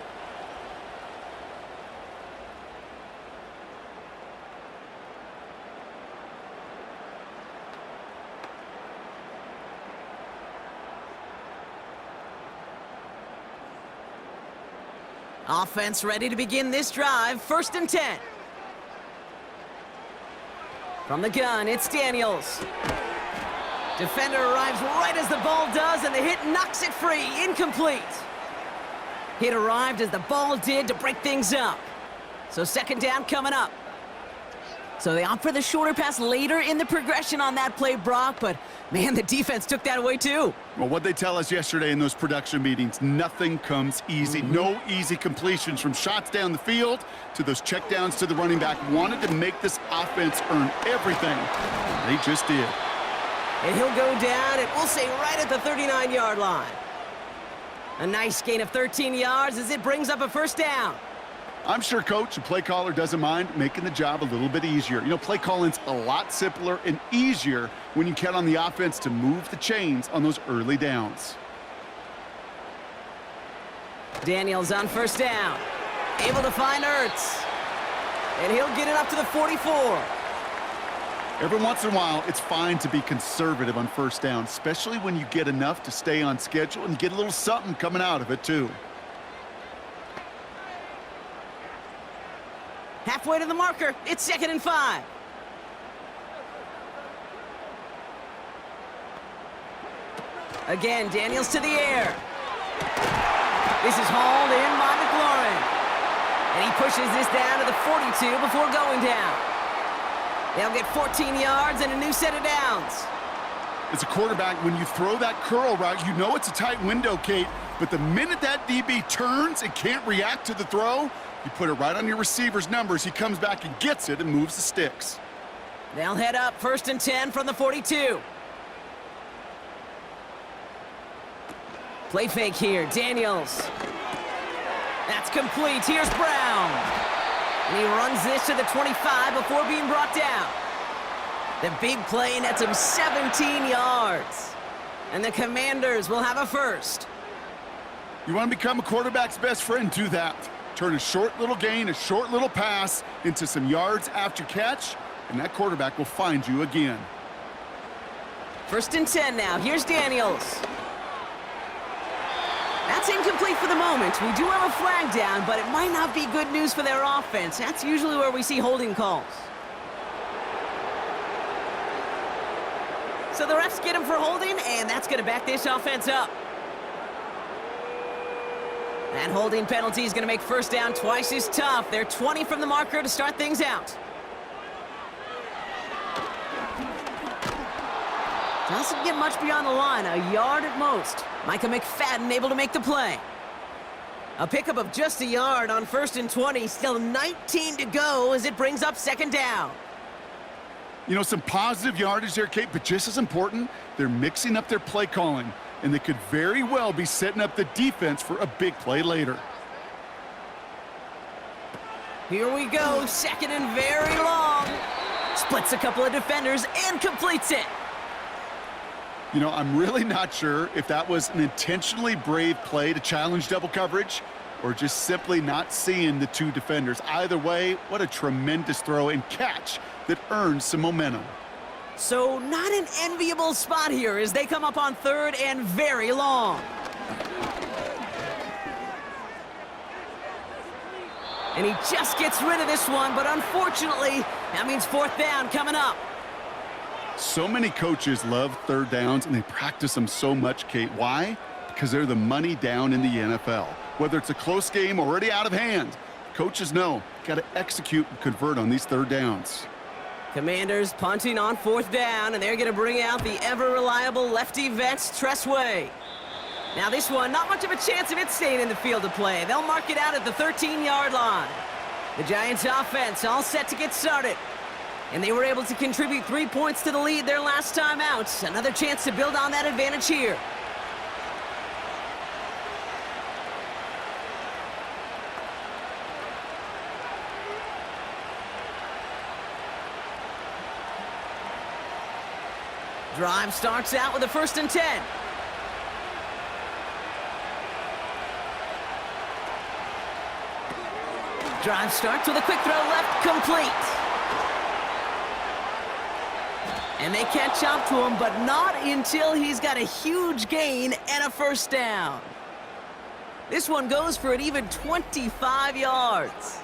S3: Offense ready to begin this drive. 1st and 10. From the gun, it's Daniels. Defender arrives right as the ball does, and the hit knocks it free. Incomplete. Hit arrived as the ball did to break things up. So 2nd down coming up. So they opt for the shorter pass later in the progression on that play, Brock, but man, the defense took that away too.
S4: Well, what they tell us yesterday in those production meetings, nothing comes easy. No easy completions from shots down the field to those checkdowns to the running back. Wanted to make this offense earn everything. They just did.
S3: And he'll go down, and we'll say right at the 39-yard line. A nice gain of 13 yards as it brings up a 1st down.
S4: I'm sure coach and play caller doesn't mind making the job a little bit easier. You know, play calling's a lot simpler and easier when you count on the offense to move the chains on those early downs.
S3: Daniels on 1st down. Able to find Ertz. And he'll get it up to the 44.
S4: Every once in a while, it's fine to be conservative on 1st down, especially when you get enough to stay on schedule and get a little something coming out of it, too.
S3: Halfway to the marker, it's 2nd and 5. Again, Daniels to the air. This is hauled in by McLaurin. And he pushes this down to the 42 before going down. They'll get 14 yards and a new set of downs.
S4: As a quarterback, when you throw that curl route, you know it's a tight window, Kate. But the minute that DB turns and can't react to the throw, you put it right on your receiver's numbers. He comes back and gets it and moves the sticks.
S3: They'll head up 1st and 10 from the 42. Play fake here, Daniels. That's complete. Here's Brown. And he runs this to the 25 before being brought down. The big play nets him 17 yards. And the Commanders will have a first.
S4: You want to become a quarterback's best friend, do that. Turn a short little gain, a short little pass into some yards after catch, and that quarterback will find you again.
S3: 1st and 10 now. Here's Daniels. That's incomplete for the moment. We do have a flag down, but it might not be good news for their offense. That's usually where we see holding calls. So the refs get him for holding, and that's going to back this offense up. That holding penalty is going to make 1st down twice as tough. They're 20 from the marker to start things out. Doesn't get much beyond the line, a yard at most. Micah McFadden able to make the play. A pickup of just a yard on 1st and 20. Still 19 to go as it brings up 2nd down.
S4: You know, some positive yardage there, Kate, but just as important, they're mixing up their play calling, and they could very well be setting up the defense for a big play later.
S3: Here we go, 2nd and very long. Splits a couple of defenders and completes it.
S4: You know, I'm really not sure if that was an intentionally brave play to challenge double coverage or just simply not seeing the two defenders. Either way, what a tremendous throw and catch that earns some momentum.
S3: So not an enviable spot here as they come up on 3rd and very long. And he just gets rid of this one, but unfortunately, that means 4th down coming up.
S4: So many coaches love 3rd downs, and they practice them so much, Kate. Why? Because they're the money down in the NFL. Whether it's a close game already out of hand, coaches know, got to execute and convert on these 3rd downs.
S3: Commanders punting on 4th down, and they're going to bring out the ever-reliable lefty Vets Tressway. Now this one, not much of a chance of it staying in the field of play. They'll mark it out at the 13-yard line. The Giants offense all set to get started. And they were able to contribute 3 points to the lead their last time out. Another chance to build on that advantage here. Drive starts out with a 1st and 10. Drive starts with a quick throw left, complete. And they catch up to him, but not until he's got a huge gain and a 1st down. This one goes for an even 25 yards.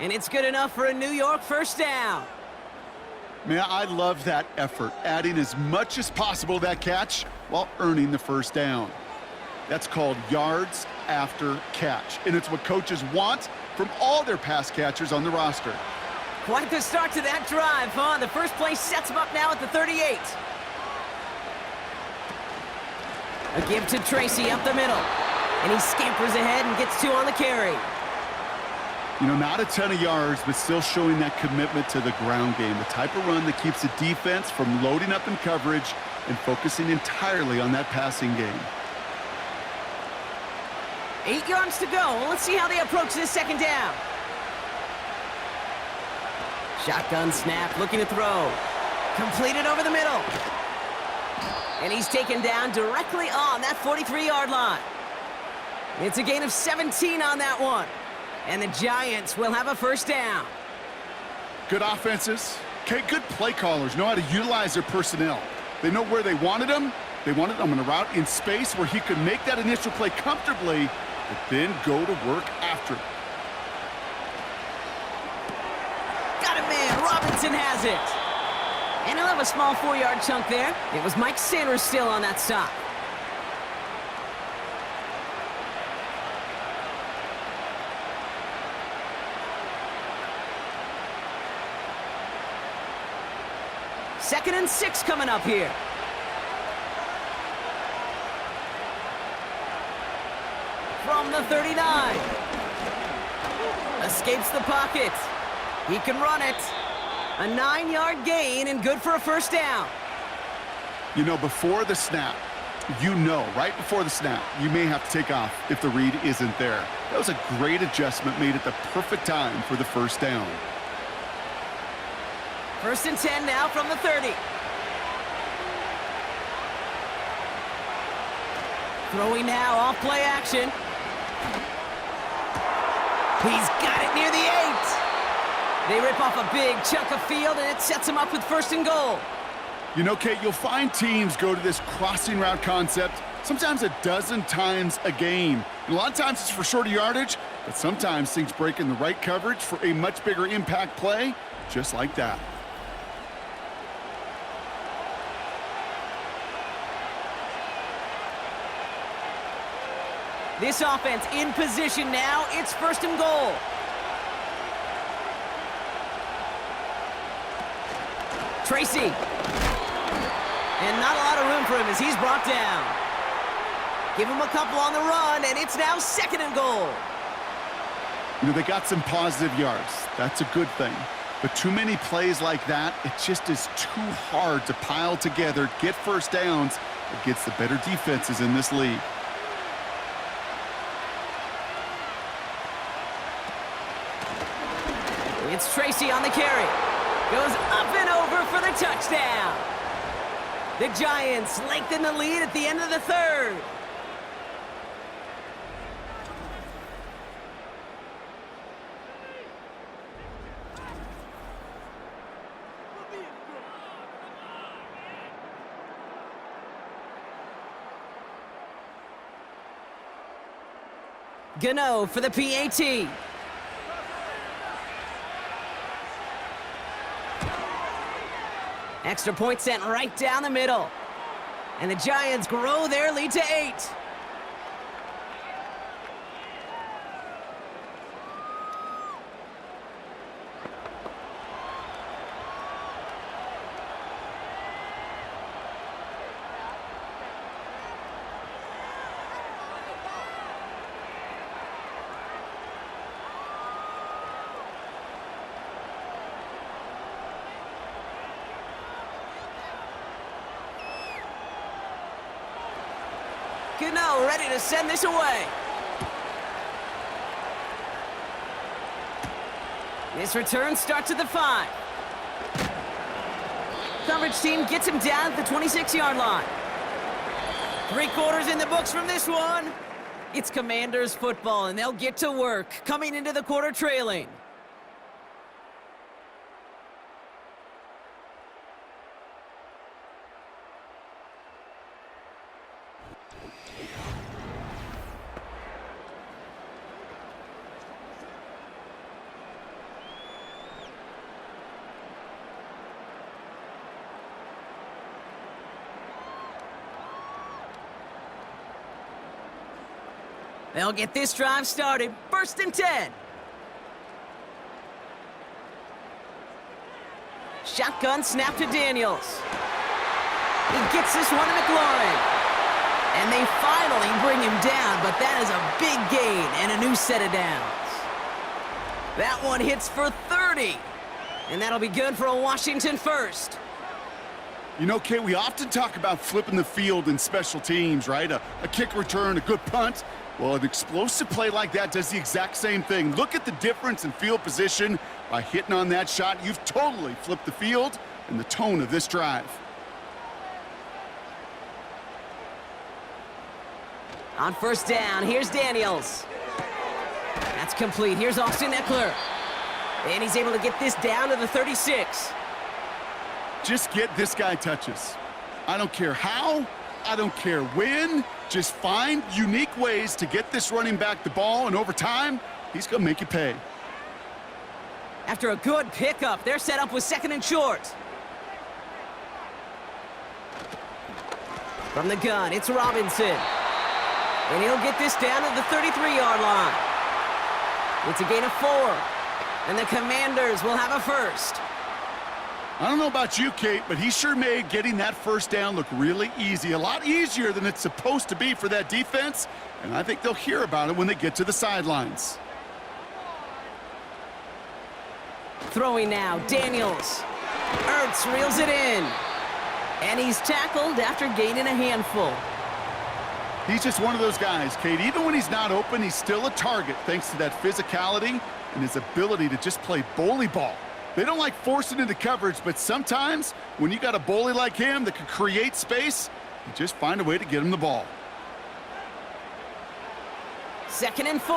S3: And it's good enough for a New York 1st down.
S4: Man, I love that effort, adding as much as possible to that catch while earning the 1st down. That's called yards after catch, and it's what coaches want from all their pass catchers on the roster.
S3: Quite the start to that drive, huh? The first play sets him up now at the 38. A give to Tracy up the middle. And he scampers ahead and gets 2 on the carry.
S4: You know, not a ton of yards, but still showing that commitment to the ground game. The type of run that keeps the defense from loading up in coverage and focusing entirely on that passing game.
S3: 8 yards to go. Let's see how they approach this 2nd down. Shotgun snap, looking to throw. Completed over the middle. And he's taken down directly on that 43-yard line. It's a gain of 17 on that one. And the Giants will have a 1st down.
S4: Good offenses. Okay, good play callers know how to utilize their personnel. They know where they wanted them. They wanted them on a route in space where he could make that initial play comfortably, but then go to work after it.
S3: Got it, man. Robinson has it. And he'll have a small 4-yard chunk there. It was Mike Sanders still on that stop. Second and 6 coming up here. From the 39. Escapes the pocket. He can run it. A 9-yard gain and good for a 1st down.
S4: You know, before the snap, right before the snap, you may have to take off if the read isn't there. That was a great adjustment made at the perfect time for the 1st down.
S3: First and 10 now from the 30. Throwing now, off play action. He's got it near the 8. They rip off a big chunk of field, and it sets him up with first and goal.
S4: You know, Kate, you'll find teams go to this crossing route concept sometimes a dozen times a game. And a lot of times it's for shorter yardage, but sometimes things break in the right coverage for a much bigger impact play, just like that.
S3: This offense in position now. It's first and goal. Tracy. And not a lot of room for him as he's brought down. Give him a couple on the run, and it's now second and goal.
S4: You know, they got some positive yards. That's a good thing. But too many plays like that, it just is too hard to pile together, get first downs against the better defenses in this league.
S3: It's Tracy on the carry. Goes up and over for the touchdown. The Giants lengthen the lead at the end of the third. Gano for the PAT. Extra point sent right down the middle. And the Giants grow their lead to 8. Gano ready to send this away. This return starts at the 5. Coverage team gets him down at the 26-yard line. 3 quarters in the books from this one. It's Commanders football, and they'll get to work, coming into the quarter trailing. They'll get this drive started. First and 10. Shotgun snap to Daniels. He gets this one to McLaurin. And they finally bring him down, but that is a big gain and a new set of downs. That one hits for 30. And that'll be good for a Washington first.
S4: You know, Kate, we often talk about flipping the field in special teams, right? A kick return, a good punt. Well, an explosive play like that does the exact same thing. Look at the difference in field position. By hitting on that shot, you've totally flipped the field and the tone of this drive.
S3: On first down, here's Daniels. That's complete. Here's Austin Eckler. And he's able to get this down to the 36.
S4: Just get this guy touches. I don't care how, I don't care when. Just find unique ways to get this running back the ball, and over time, he's going to make you pay.
S3: After a good pickup, they're set up with second and short. From the gun, it's Robinson. And he'll get this down to the 33-yard line. It's a gain of 4. And the Commanders will have a first.
S4: I don't know about you, Kate, but he sure made getting that first down look really easy. A lot easier than it's supposed to be for that defense. And I think they'll hear about it when they get to the sidelines.
S3: Throwing now, Daniels. Ertz reels it in. And he's tackled after gaining a handful.
S4: He's just one of those guys, Kate. Even when he's not open, he's still a target thanks to that physicality and his ability to just play bully ball. They don't like forcing into coverage, but sometimes when you got a bully like him that can create space, you just find a way to get him the ball.
S3: 2nd and 4.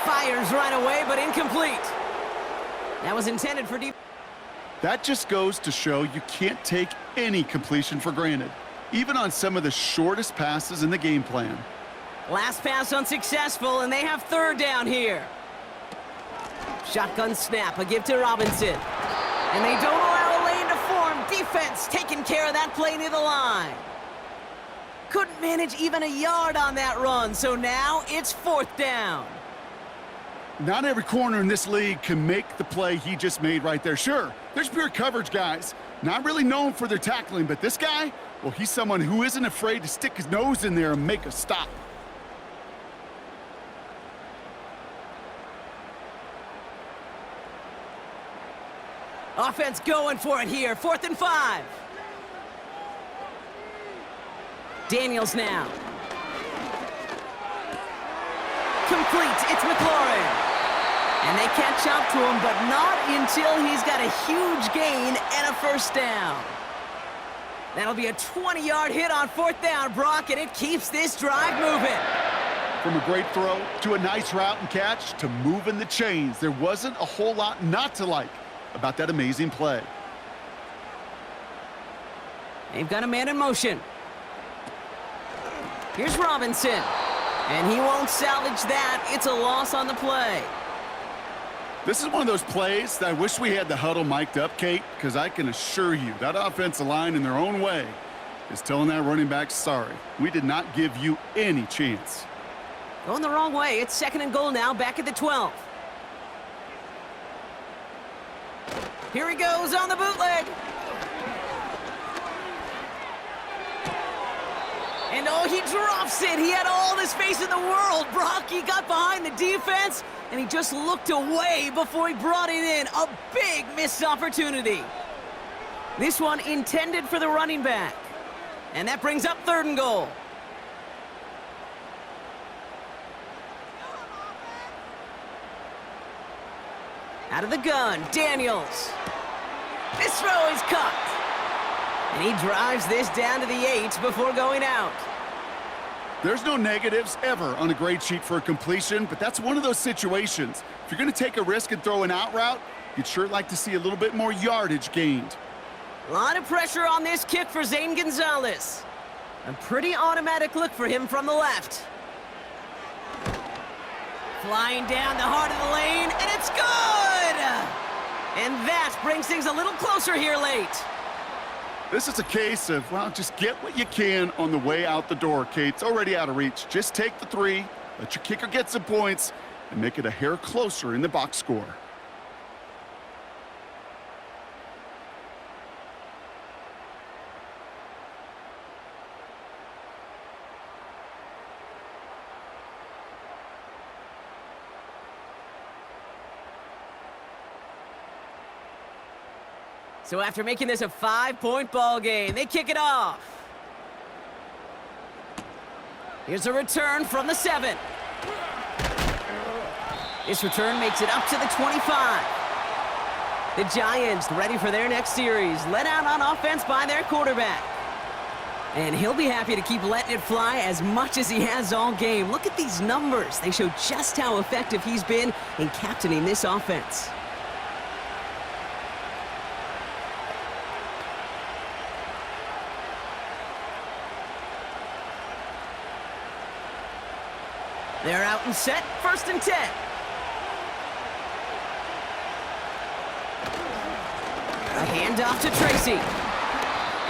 S3: Fires right away, but incomplete. That was intended for deep.
S4: That just goes to show you can't take any completion for granted, even on some of the shortest passes in the game plan.
S3: Last pass unsuccessful, and they have 3rd down here. Shotgun snap, a give to Robinson. And they don't allow a lane to form. Defense taking care of that play near the line. Couldn't manage even a yard on that run, so now it's 4th down.
S4: Not every corner in this league can make the play he just made right there. Sure, there's pure coverage guys, not really known for their tackling, but this guy, well, he's someone who isn't afraid to stick his nose in there and make a stop.
S3: Offense going for it here, 4th and 5. Daniels now. Complete, it's McLaurin. And they catch up to him, but not until he's got a huge gain and a 1st down. That'll be a 20-yard hit on 4th down, Brock, and it keeps this drive moving.
S4: From a great throw to a nice route and catch to moving the chains, there wasn't a whole lot not to like about that amazing play.
S3: They've got a man in motion. Here's Robinson, and he won't salvage that. It's a loss on the play.
S4: This is one of those plays that I wish we had the huddle mic'd up, Kate, because I can assure you that offensive line in their own way is telling that running back, sorry, we did not give you any chance.
S3: Going the wrong way. It's 2nd and goal now, back at the 12. Here he goes on the bootleg. And oh, he drops it. He had all the space in the world. Brock, he got behind the defense, and he just looked away before he brought it in. A big missed opportunity. This one intended for the running back. And that brings up 3rd and goal. Out of the gun, Daniels. This throw is cut. And he drives this down to the 8 before going out.
S4: There's no negatives ever on a grade sheet for a completion, but that's one of those situations. If you're going to take a risk and throw an out route, you'd sure like to see a little bit more yardage gained.
S3: A lot of pressure on this kick for Zane Gonzalez. A pretty automatic look for him from the left. Flying down the heart of the lane, and it's good! And that brings things a little closer here late.
S4: This is a case of, well, just get what you can on the way out the door, Kate. It's already out of reach. Just take the 3, let your kicker get some points, and make it a hair closer in the box score.
S3: So after making this a 5-point ball game, they kick it off. Here's a return from the 7. This return makes it up to the 25. The Giants ready for their next series, let out on offense by their quarterback. And he'll be happy to keep letting it fly as much as he has all game. Look at these numbers. They show just how effective he's been in captaining this offense. They're out and set, 1st and 10. A handoff to Tracy.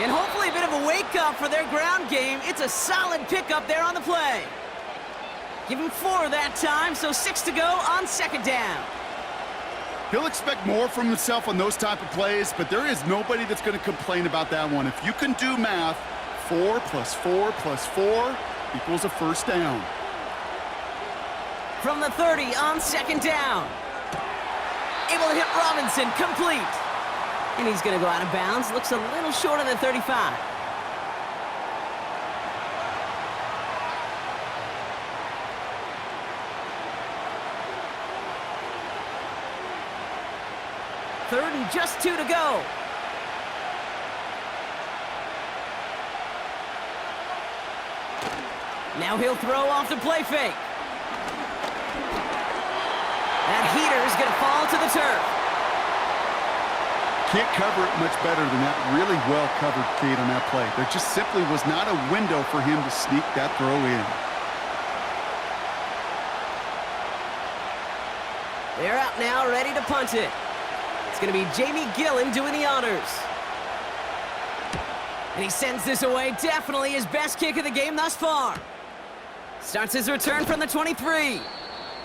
S3: And hopefully a bit of a wake-up for their ground game. It's a solid pickup there on the play. Give him 4 that time, so 6 to go on 2nd down.
S4: He'll expect more from himself on those type of plays, but there is nobody that's going to complain about that one. If you can do math, 4 plus 4 plus 4 equals a 1st down.
S3: From the 30 on 2nd down. Able to hit Robinson, complete. And he's going to go out of bounds. Looks a little short of the 35. just 2 to go. Now he'll throw off the play fake. That heater's going to fall to the turf.
S4: Can't cover it much better than that. Really well covered, Kate, on that play. There just simply was not a window for him to sneak that throw in.
S3: They're out now, ready to punt it. It's going to be Jamie Gillen doing the honors. And he sends this away. Definitely his best kick of the game thus far. Starts his return from the 23.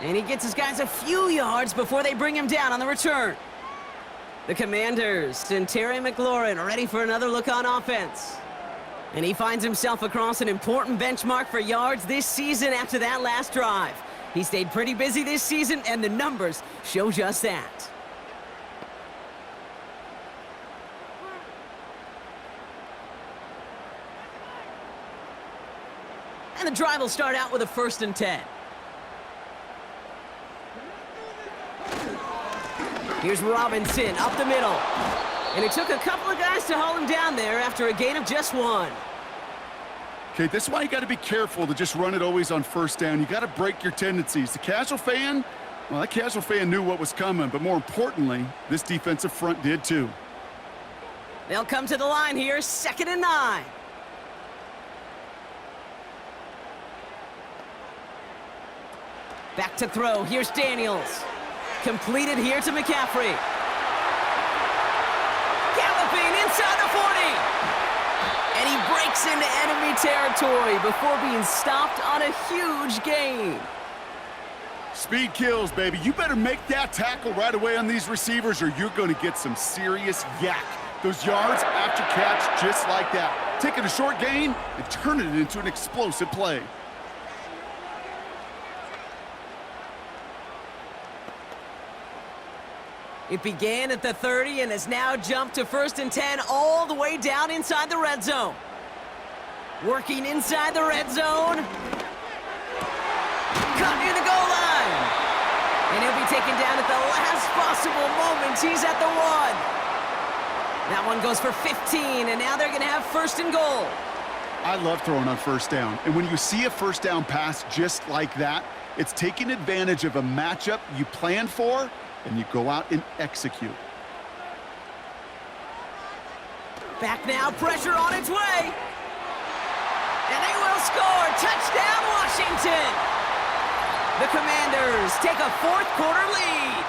S3: And he gets his guys a few yards before they bring him down on the return. The Commanders and Terry McLaurin ready for another look on offense. And he finds himself across an important benchmark for yards this season after that last drive. He stayed pretty busy this season, and the numbers show just that. And the drive will start out with a 1st and 10. Here's Robinson up the middle. And it took a couple of guys to haul him down there after a gain of just 1.
S4: Okay, this is why you got to be careful to just run it always on 1st down. You got to break your tendencies. The casual fan, well, that casual fan knew what was coming, but more importantly, this defensive front did too.
S3: They'll come to the line here, 2nd and 9. Back to throw. Here's Daniels. Completed here to McCaffrey. Galloping inside the 40. And he breaks into enemy territory before being stopped on a huge gain.
S4: Speed kills, baby. You better make that tackle right away on these receivers or you're going to get some serious yak. Those yards after catch just like that. Taking a short gain and turning it into an explosive play.
S3: It began at the 30 and has now jumped to 1st and 10 all the way down inside the red zone. Working inside the red zone. Cut near the goal line. And he'll be taken down at the last possible moment. He's at the 1. That one goes for 15, and now they're going to have 1st and goal.
S4: I love throwing on 1st down. And when you see a 1st down pass just like that, it's taking advantage of a matchup you planned for, and you go out and execute.
S3: Back now, pressure on its way. And they will score. Touchdown, Washington. The Commanders take a 4th quarter lead.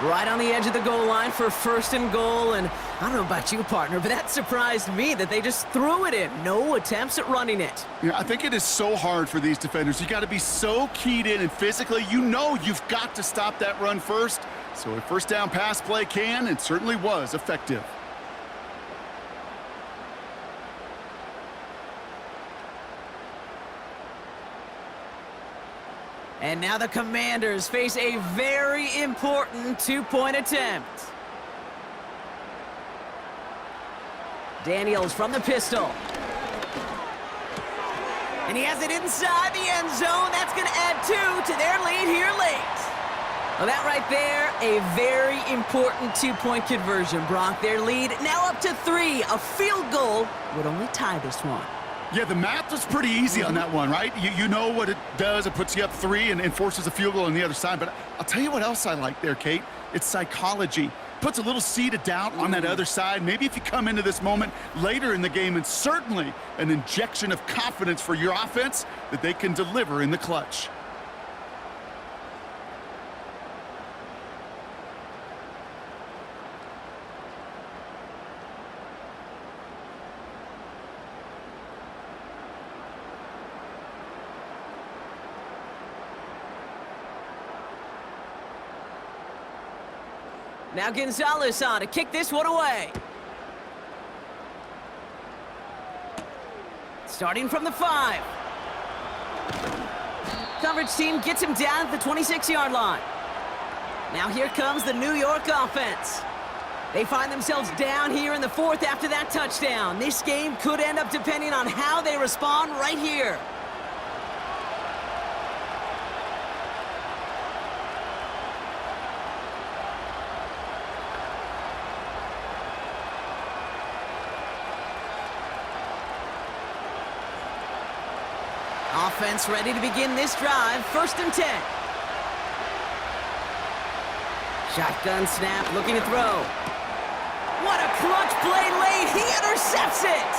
S3: Right on the edge of the goal line for 1st and goal. And I don't know about you, partner, but that surprised me that they just threw it in. No attempts at running it.
S4: Yeah, I think it is so hard for these defenders. You got to be so keyed in and physically, you know you've got to stop that run first. So a 1st down pass play can and certainly was effective.
S3: And now the Commanders face a very important 2-point attempt. Daniels from the pistol. And he has it inside the end zone. That's going to add 2 to their lead here late. Well, that right there, a very important 2-point conversion, Brock. Their lead now up to 3. A field goal would only tie this one.
S4: Yeah, the math was pretty easy on that one, right? You know what it does. It puts you up 3 and forces a field goal on the other side. But I'll tell you what else I like there, Kate. It's psychology. Puts a little seed of doubt on that other side. Maybe if you come into this moment later in the game, and certainly an injection of confidence for your offense that they can deliver in the clutch.
S3: Now Gonzalez on to kick this one away. Starting from the 5. Coverage team gets him down at the 26-yard line. Now here comes the New York offense. They find themselves down here in the 4th after that touchdown. This game could end up depending on how they respond right here. Offense ready to begin this drive. 1st and 10. Shotgun snap, looking to throw. What a clutch play late. He intercepts it.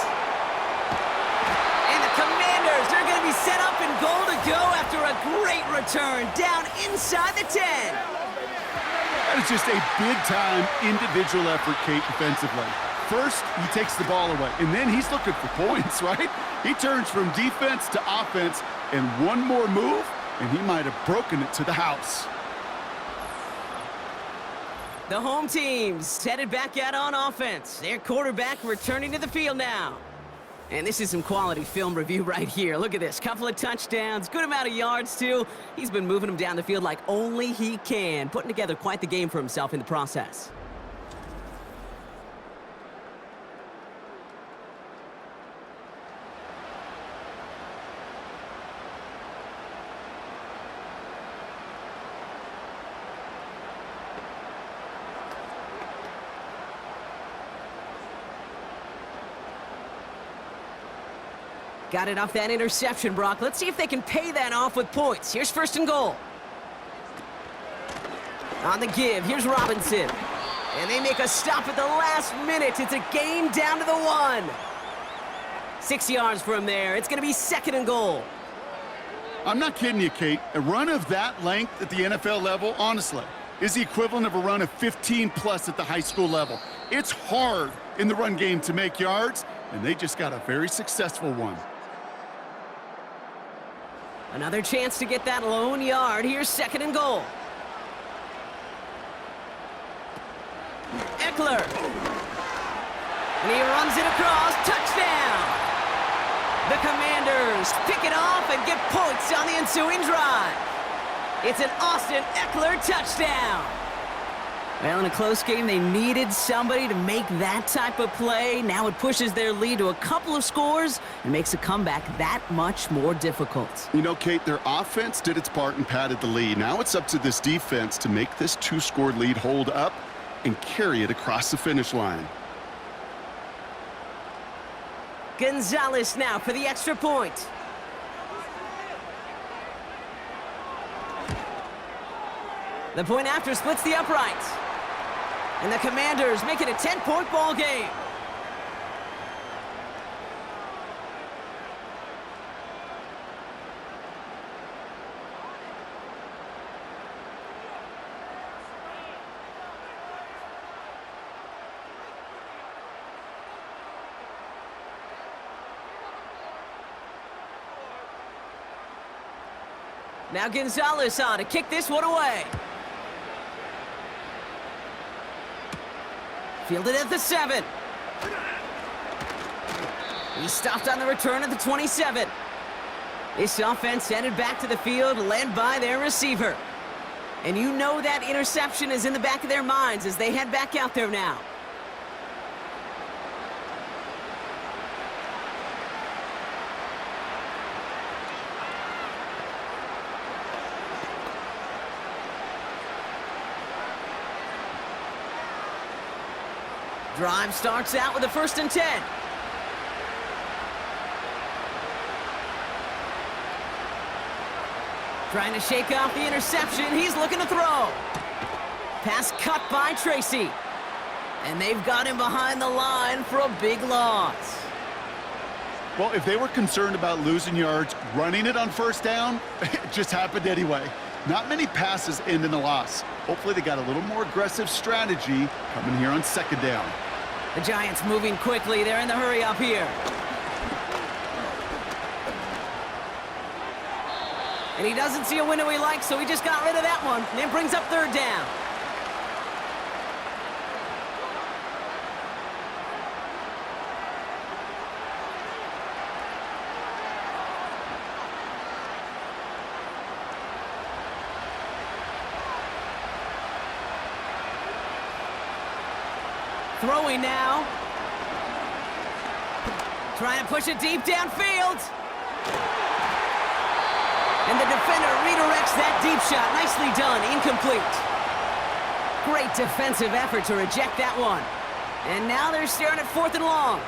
S3: And the Commanders are going to be set up in goal to go after a great return down inside the 10.
S4: That is just a big-time individual effort, Kate, defensively. First, he takes the ball away, and then he's looking for points, right? He turns from defense to offense, and one more move, and he might have broken it to the house.
S3: The home team's headed back out on offense. Their quarterback returning to the field now. And this is some quality film review right here. Look at this. Couple of touchdowns, good amount of yards, too. He's been moving them down the field like only he can, putting together quite the game for himself in the process. Got it off that interception, Brock. Let's see if they can pay that off with points. Here's 1st and goal. On the give, here's Robinson. And they make a stop at the last minute. It's a gain down to the 1. 6 yards from there. It's going to be 2nd and goal.
S4: I'm not kidding you, Kate. A run of that length at the NFL level, honestly, is the equivalent of a run of 15-plus at the high school level. It's hard in the run game to make yards, and they just got a very successful one.
S3: Another chance to get that lone yard. Here's 2nd and goal. Eckler. And he runs it across. Touchdown! The Commanders pick it off and get points on the ensuing drive. It's an Austin Eckler touchdown. Well, in a close game, they needed somebody to make that type of play. Now it pushes their lead to a couple of scores and makes a comeback that much more difficult.
S4: You know, Kate, their offense did its part and padded the lead. Now it's up to this defense to make this 2-score lead hold up and carry it across the finish line.
S3: Gonzalez now for the extra point. The point after splits the uprights. And the Commanders make it a 10-point ball game. Now Gonzalez on to kick this one away. Fielded at the 7. He stopped on the return at the 27. This offense headed back to the field, led by their receiver. And you know that interception is in the back of their minds as they head back out there now. Drive starts out with a 1st and 10. Trying to shake off the interception. He's looking to throw. Pass cut by Tracy. And they've got him behind the line for a big loss.
S4: Well, if they were concerned about losing yards, running it on 1st down, it just happened anyway. Not many passes end in a loss. Hopefully they got a little more aggressive strategy coming here on 2nd down.
S3: The Giants moving quickly. They're in the hurry up here. And he doesn't see a window he likes, so he just got rid of that one. And it brings up 3rd down. Throwing now. Trying to push it deep downfield. And the defender redirects that deep shot. Nicely done. Incomplete. Great defensive effort to reject that one. And now they're staring at 4th and long.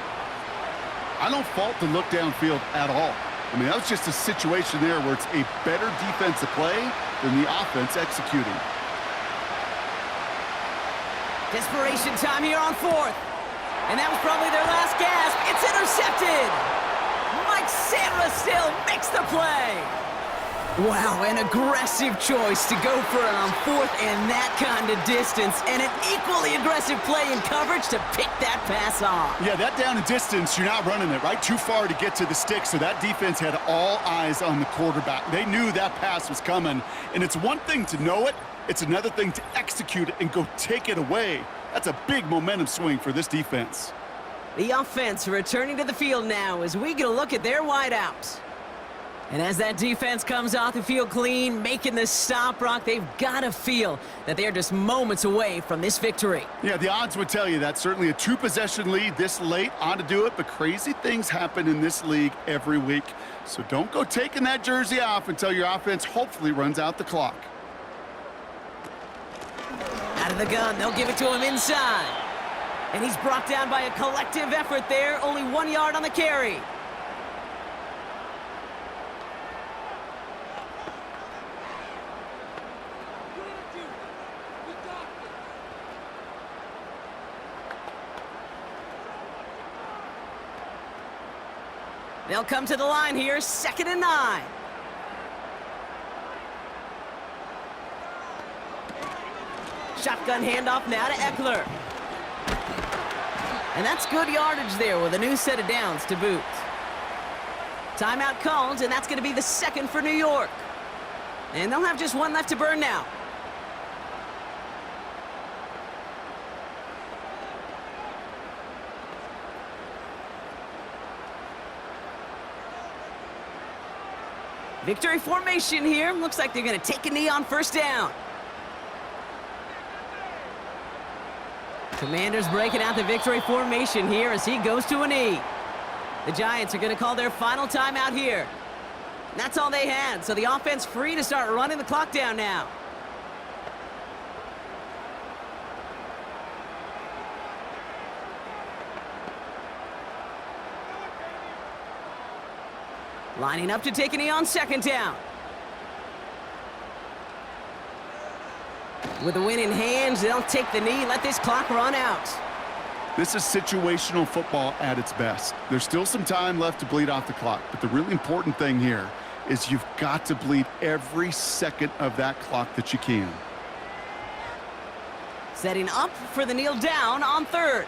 S4: I don't fault the look downfield at all. I mean, that was just a situation there where it's a better defensive play than the offense executing.
S3: Desperation time here on fourth. And that was probably their last gasp. It's intercepted. Mike Sandra still makes the play. Wow, an aggressive choice to go for it on fourth and that kind of distance. And an equally aggressive play in coverage to pick that pass off.
S4: Yeah, that down and distance, you're not running it, right? Too far to get to the stick, so that defense had all eyes on the quarterback. They knew that pass was coming. And it's one thing to know it. It's another thing to execute it and go take it away. That's a big momentum swing for this defense.
S3: The offense returning to the field now as we get a look at their wideouts. And as that defense comes off the field clean, making the stop, Brock, they've got to feel that they're just moments away from this victory.
S4: Yeah, the odds would tell you that. Certainly a two-possession lead this late ought to do it, but crazy things happen in this league every week. So don't go taking that jersey off until your offense hopefully runs out the clock.
S3: Out of the gun, they'll give it to him inside. And he's brought down by a collective effort there, only 1 yard on the carry. They'll come to the line here, 2nd and 9. Shotgun handoff now to Eckler. And that's good yardage there with a new set of downs to boot. Timeout called, and that's going to be the second for New York. And they'll have just one left to burn now. Victory formation here. Looks like they're going to take a knee on first down. Commanders breaking out the victory formation here as he goes to a knee. The Giants are going to call their final timeout here. And that's all they had, so the offense free to start running the clock down now. Lining up to take a knee on second down. With the win in hand, they'll take the knee and let this clock run out.
S4: This is situational football at its best. There's still some time left to bleed off the clock, but the really important thing here is you've got to bleed every second of that clock that you can.
S3: Setting up for the kneel down on third.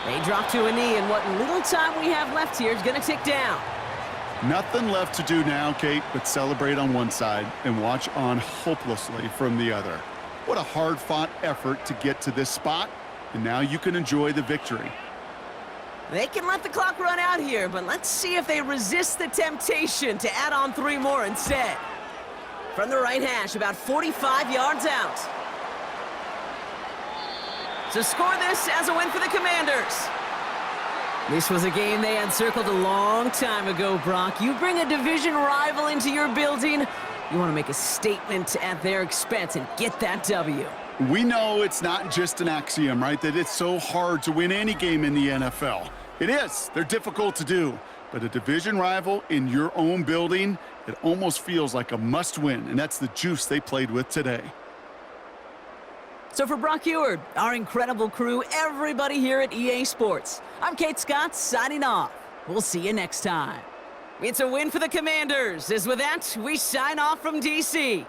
S3: They drop to a knee, and what little time we have left here is going to tick down.
S4: Nothing left to do now, Kate, but celebrate on one side and watch on hopelessly from the other. What a hard-fought effort to get to this spot, and now you can enjoy the victory.
S3: They can let the clock run out here, but let's see if they resist the temptation to add on 3 more instead. From the right hash, about 45 yards out. So score this as a win for the Commanders. This was a game they had circled a long time ago, Brock. You bring a division rival into your building, you want to make a statement at their expense and get that W.
S4: We know it's not just an axiom, right, that it's so hard to win any game in the NFL. It is. They're difficult to do. But a division rival in your own building, it almost feels like a must-win, and that's the juice they played with today.
S3: So for Brock Heward, our incredible crew, everybody here at EA Sports, I'm Kate Scott signing off. We'll see you next time. It's a win for the Commanders, as with that, we sign off from DC.